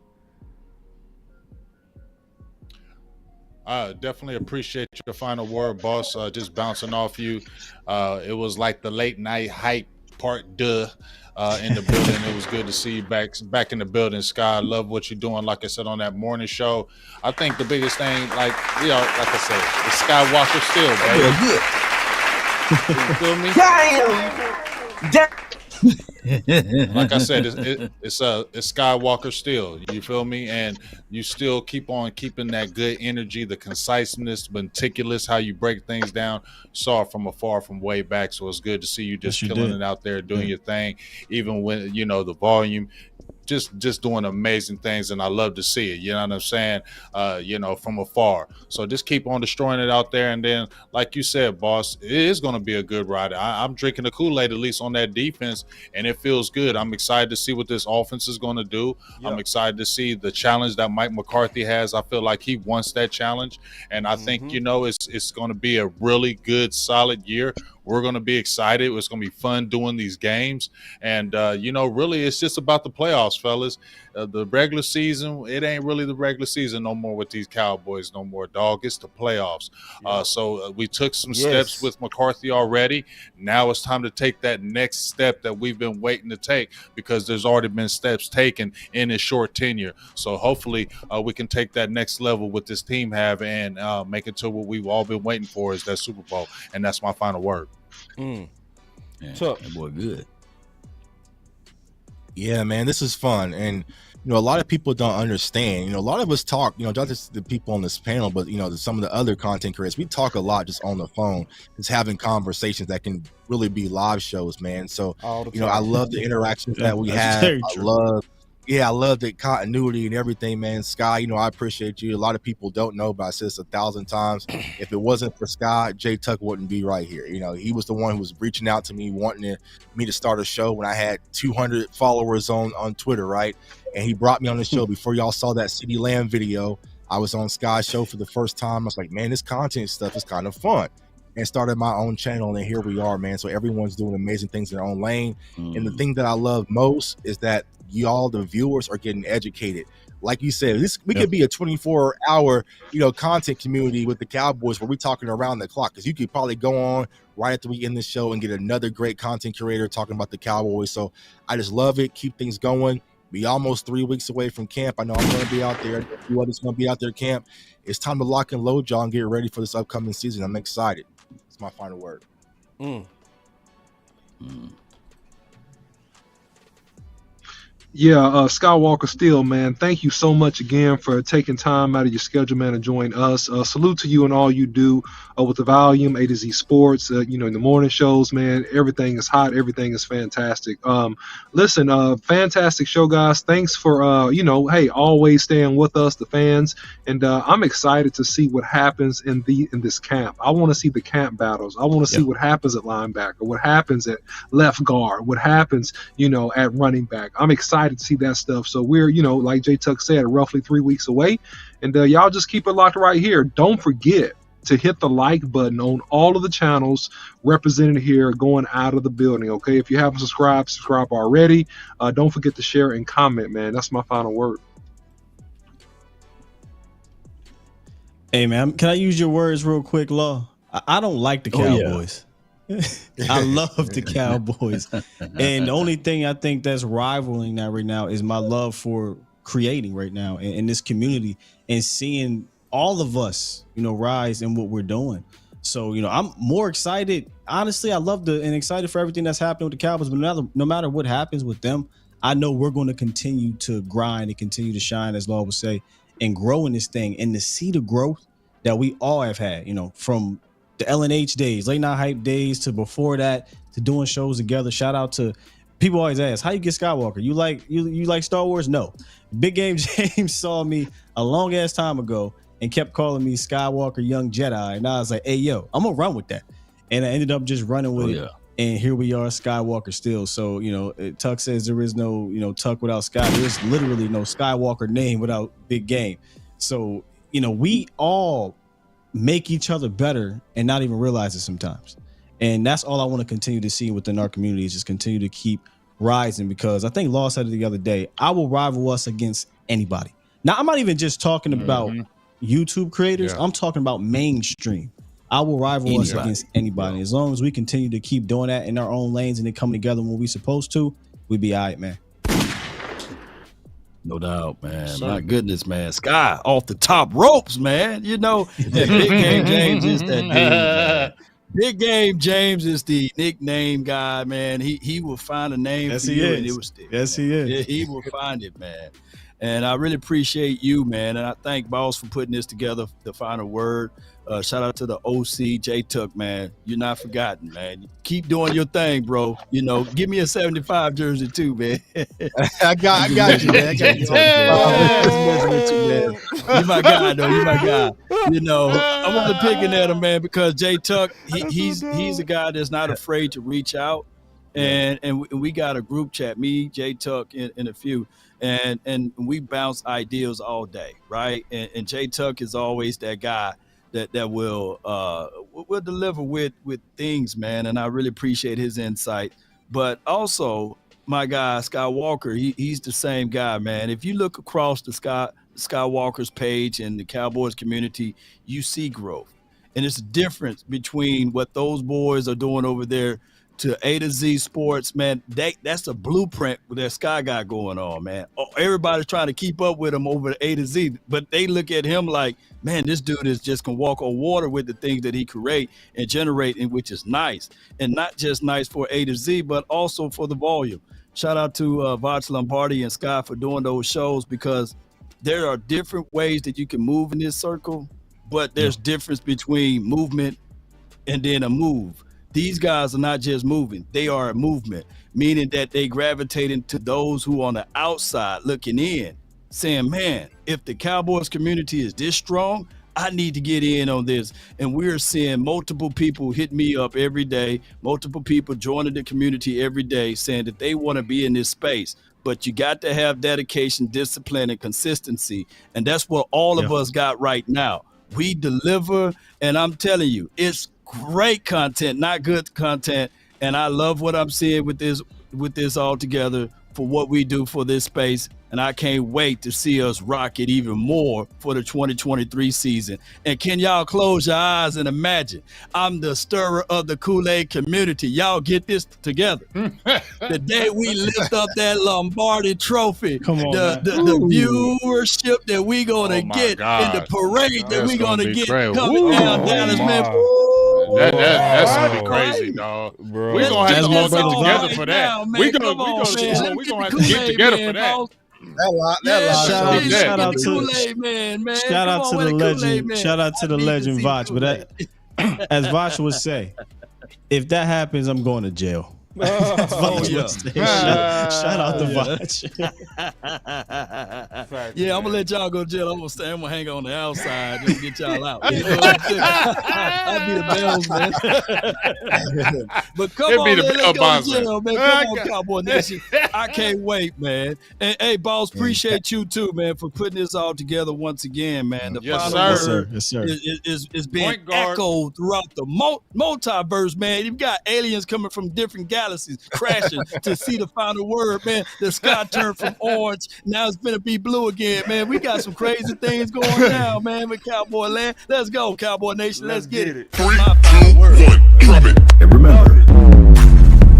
I definitely appreciate your final word, boss. Just bouncing off you. It was like the late night hype part in the building. It was good to see you back in the building, Sky. I love what you're doing, like I said, on that morning show. I think the biggest thing, like I said, is Skywalker Steele, baby. You feel me? Damn. Like I said, it's Skywalker Steele. You feel me? And you still keep on keeping that good energy, the conciseness, meticulous, how you break things down. Saw it from afar, from way back. So it's good to see you just killing it out there, doing your thing, even when the volume. Just doing amazing things, and I love to see it. You know what I'm saying? From afar. So just keep on destroying it out there, and then, like you said, boss, it is going to be a good ride. I'm drinking the Kool-Aid, at least on that defense, and it feels good. I'm excited to see what this offense is going to do. Yep. I'm excited to see the challenge that Mike McCarthy has. I feel like he wants that challenge, and I think it's going to be a really good, solid year. We're going to be excited. It's going to be fun doing these games. And, really, it's just about the playoffs, fellas. The regular season, it ain't really the regular season no more with these Cowboys no more, dog. It's the playoffs. So we took some steps with McCarthy already. Now it's time to take that next step that we've been waiting to take, because there's already been steps taken in his short tenure. So hopefully we can take that next level with this team and make it to what we've all been waiting for, is that Super Bowl. And that's my final word. That boy good. Yeah, man, this is fun. And, a lot of people don't understand. A lot of us talk, not just the people on this panel, but, some of the other content creators, we talk a lot just on the phone, just having conversations that can really be live shows, man. So, I love the interactions that we have. I love the continuity and everything, man. Sky, I appreciate you. A lot of people don't know, but I said this 1,000 times. If it wasn't for Sky, Jay Tuck wouldn't be right here. He was the one who was reaching out to me, wanting me to start a show when I had 200 followers on Twitter, right? And he brought me on the show before y'all saw that CD Lamb video. I was on Sky's show for the first time. I was like, man, this content stuff is kind of fun. And started my own channel, and here we are, man. So everyone's doing amazing things in their own lane. And the thing that I love most is that y'all, the viewers, are getting educated. Like you said, we could be a 24-hour, content community with the Cowboys where we're talking around the clock, because you could probably go on right after we end the show and get another great content creator talking about the Cowboys. So I just love it. Keep things going. Be almost 3 weeks away from camp. I know I'm going to be out there. A few others going to be out there camp. It's time to lock and load, y'all, and get ready for this upcoming season. I'm excited. It's my final word. Yeah, Skywalker Steele, man, thank you so much again for taking time out of your schedule, man, to join us. Salute to you and all you do with the volume, A to Z Sports, in the morning shows, man. Everything is hot. Everything is fantastic. Listen, fantastic show, guys. Thanks for, hey, always staying with us, the fans. And I'm excited to see what happens in this camp. I want to see the camp battles. I want to see what happens at linebacker, what happens at left guard, what happens, at running back. I'm excited to see that stuff. So we're, like Jay Tuck said, roughly 3 weeks away. And y'all just keep it locked right here. Don't forget to hit the like button on all of the channels represented here going out of the building. Okay, if you haven't subscribed already. Don't forget to share and comment, man. That's my final word. Hey, man, can I use your words real quick, Law? I don't like the Cowboys. I love the Cowboys. And the only thing I think that's rivaling that right now is my love for creating right now in this community and seeing all of us, rise in what we're doing. So, I'm more excited. Honestly, I love and excited for everything that's happening with the Cowboys. But no matter what happens with them, I know we're going to continue to grind and continue to shine, as Law would say, and grow in this thing and to see the growth that we all have had, from the LNH days, late night hype days, to before that, to doing shows together. Shout out to people always ask, how you get Skywalker? You like Star Wars? No. Big Game James saw me a long ass time ago and kept calling me Skywalker Young Jedi. And I was like, hey, yo, I'm going to run with that. And I ended up just running with it. And here we are, Skywalker Steele. So, Tuck says there is no, Tuck without Sky. There's literally no Skywalker name without Big Game. So, we all make each other better and not even realize it sometimes. And that's all I want to continue to see within our community, is just continue to keep rising, because I think Law said it the other day, I will rival us against anybody. Now, I'm not even just talking about YouTube creators. I'm talking about mainstream. I will rival us against anybody. As long as we continue to keep doing that in our own lanes and then coming together when we're supposed to, we be all right, man. No doubt, man. My goodness, man. Sky off the top ropes, man. Big Game James is that dude, man. Big Game James is the nickname guy, man. He will find a name for you, and it will stick. Yes, he is. Yeah, he will find it, man. And I really appreciate you, man. And I thank Boss for putting this together, the final word. Shout out to the OC, J Tuck, man. You're not forgotten, man. Keep doing your thing, bro. Give me a 75 jersey too, man. I got you, man. I got you. You my guy, though. You my guy. I'm only picking at him, man, because J Tuck, he's a guy that's not afraid to reach out. And we got a group chat, me, J Tuck, and a few. And we bounce ideas all day, right? And J Tuck is always that guy that will deliver with things, man. And I really appreciate his insight. But also, my guy Skywalker, he's the same guy, man. If you look across the Skywalker's page and the Cowboys community, you see growth. And it's a difference between what those boys are doing over there to A to Z Sports, man. That's a blueprint with that Sky guy going on, man. Everybody's trying to keep up with him over the A to Z, but they look at him like, man, this dude is just gonna walk on water with the things that he create and generate, and which is nice. And not just nice for A to Z, but also for the volume. Shout out to Voch Lombardi and Scott for doing those shows, because there are different ways that you can move in this circle, but there's difference between movement and then a move. These guys are not just moving, they are a movement, meaning that they gravitating to those who on the outside looking in, saying, man, if the Cowboys community is this strong, I need to get in on this. And we're seeing multiple people hit me up every day, multiple people joining the community every day saying that they want to be in this space. But you got to have dedication, discipline, and consistency. And that's what all of us got right now. We deliver, and I'm telling you, it's great content, not good content. And I love what I'm seeing with this all together for what we do for this space. And I can't wait to see us rock it even more for the 2023 season. And can y'all close your eyes and imagine I'm the stirrer of the Kool-Aid community. Y'all get this together. The day we lift up that Lombardi trophy, the viewership that we gonna get in the parade that we gonna get coming down Dallas, man. That's gonna be crazy, dog. Bro. We're gonna have to all get together for that. Now, man. We're gonna have to get together for that. Shout out to the legend Voch. But as Voch would say, if that happens, I'm going to jail. Shout out to Voch. Yeah, I'm gonna let y'all go to jail. I'm gonna hang on the outside and get y'all out. You know what I'm saying? I'll be the bells, man. But come on, man, let's go to jail, man. Come on, Cowboy Nation. I can't wait, man. And hey, boss, appreciate you too, man, for putting this all together once again, man. The final word is being echoed throughout the multiverse, man. You've got aliens coming from different galaxies crashing to see the final word, man. The sky turned from orange, now it's gonna be blue again, man. We got some crazy things going down, man, with Cowboy Land. Let's go, Cowboy Nation. Let's get it. 3, 2, 1, drop it. And remember,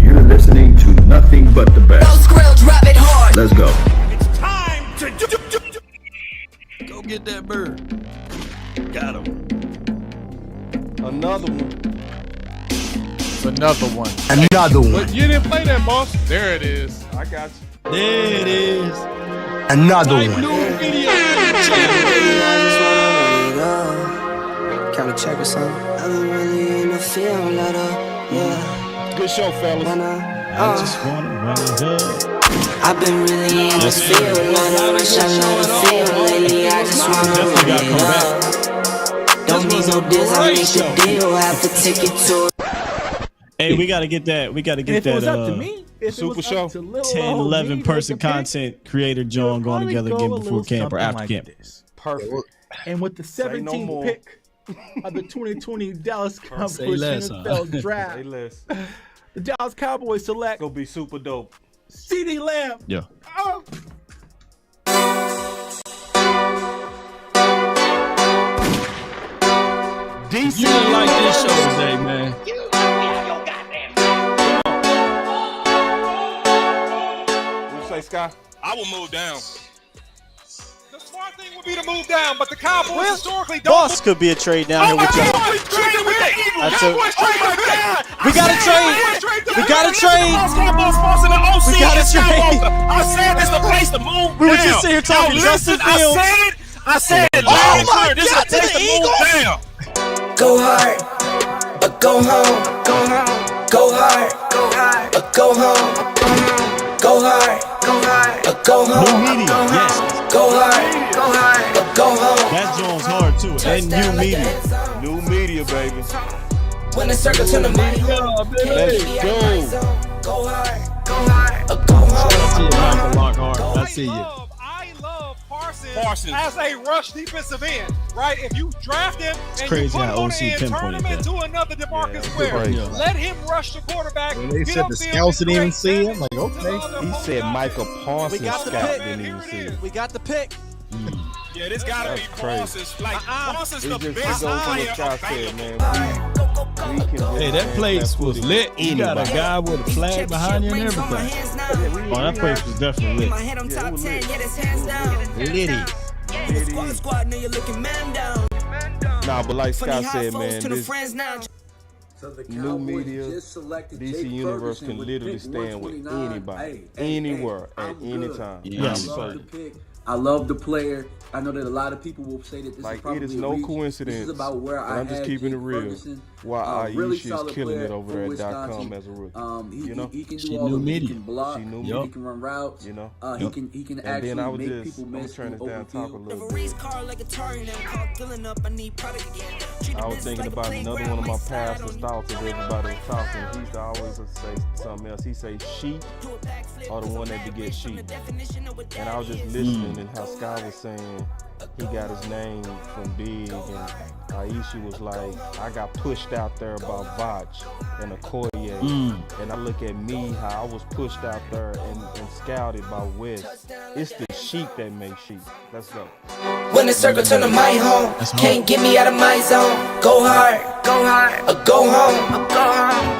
you're listening to nothing but the best. Drop it hard. Let's go. It's time to go get that bird. Got him. Another one. Another one. But you didn't play that, boss. There it is. I got you. There it is. Another one. Can we check or something? I've been really in the field, let up. Yeah. Good show, fellas. I just want to run it up. I've been really in this field, let up. I know the field lately. I just want to run it up. Don't need no deals, I make a deal. Have to take it to. Hey, we gotta get that. We gotta get if that. It was up to me, Super show. 10, 11 person content creator John going together again before camp or after camp. Perfect. And with the 17th pick of the 2020 Dallas Cowboys NFL draft, the Dallas Cowboys select. Gonna be super dope. CeeDee Lamb. Yeah. Oh. DC, you didn't like this show today, man. Say, Sky? I will move down. The smart thing would be to move down, but the Cowboys historically don't. Boss could be a trade down here with you. We got to trade. We got to trade. We got to trade. I said this is the place to move. We were just sitting here talking Justin Fields. I said it. Oh my this is the place to move down. Go hard, but go home. Go home. Go hard, but go home. Go hard, but go home. New media, yes. Go hard, but go home. That Jones hard too. And new media. New media, baby. When the circle turn the money, let's go. Go hard, but go home. I see you. I love Parsons as a rush defensive end, right? If you draft him and you put him on the end, turn him into another DeMarcus Ware. Let him rush the quarterback. When they said the scouts didn't even see him, like, okay. He said Michael Parsons We got the scout pick. didn't even see it. We got the pick. Yeah, this gotta be Parsons. Like, Parsons the It best just goes player what Scott said, available. man. Hey, that place was lit. You got a guy with a flag behind you and everything. Oh, that place was definitely lit. Litty. Nah, but like Scott said, man, new media, DC Universe can literally stand with anybody, anywhere, at any time. Yes. I love the player. I know that a lot of people will say that this is probably it is no coincidence. This is about where I'm just keeping it real. Why Aisha is killing it over there at .com as a rookie. He can She do all new of it. He media. can block. She new He media. can run routes. You know. He can And actually then I was make just, people I'm miss turn in this down, open talk a field. little bit. I was thinking about another one of my pastor's thoughts as everybody was talking. He used to always say something else. He say sheep are the one that begets sheep. And I was just listening and how Sky was saying he got his name from Big, and Aisha was like, I got pushed out there by Vach and Okoye. And I look at me, how I was pushed out there and scouted by West. It's the sheep that make sheep. Let's go. When the circle turn to my home, can't get me out of my zone. Go hard, or go home, or go home.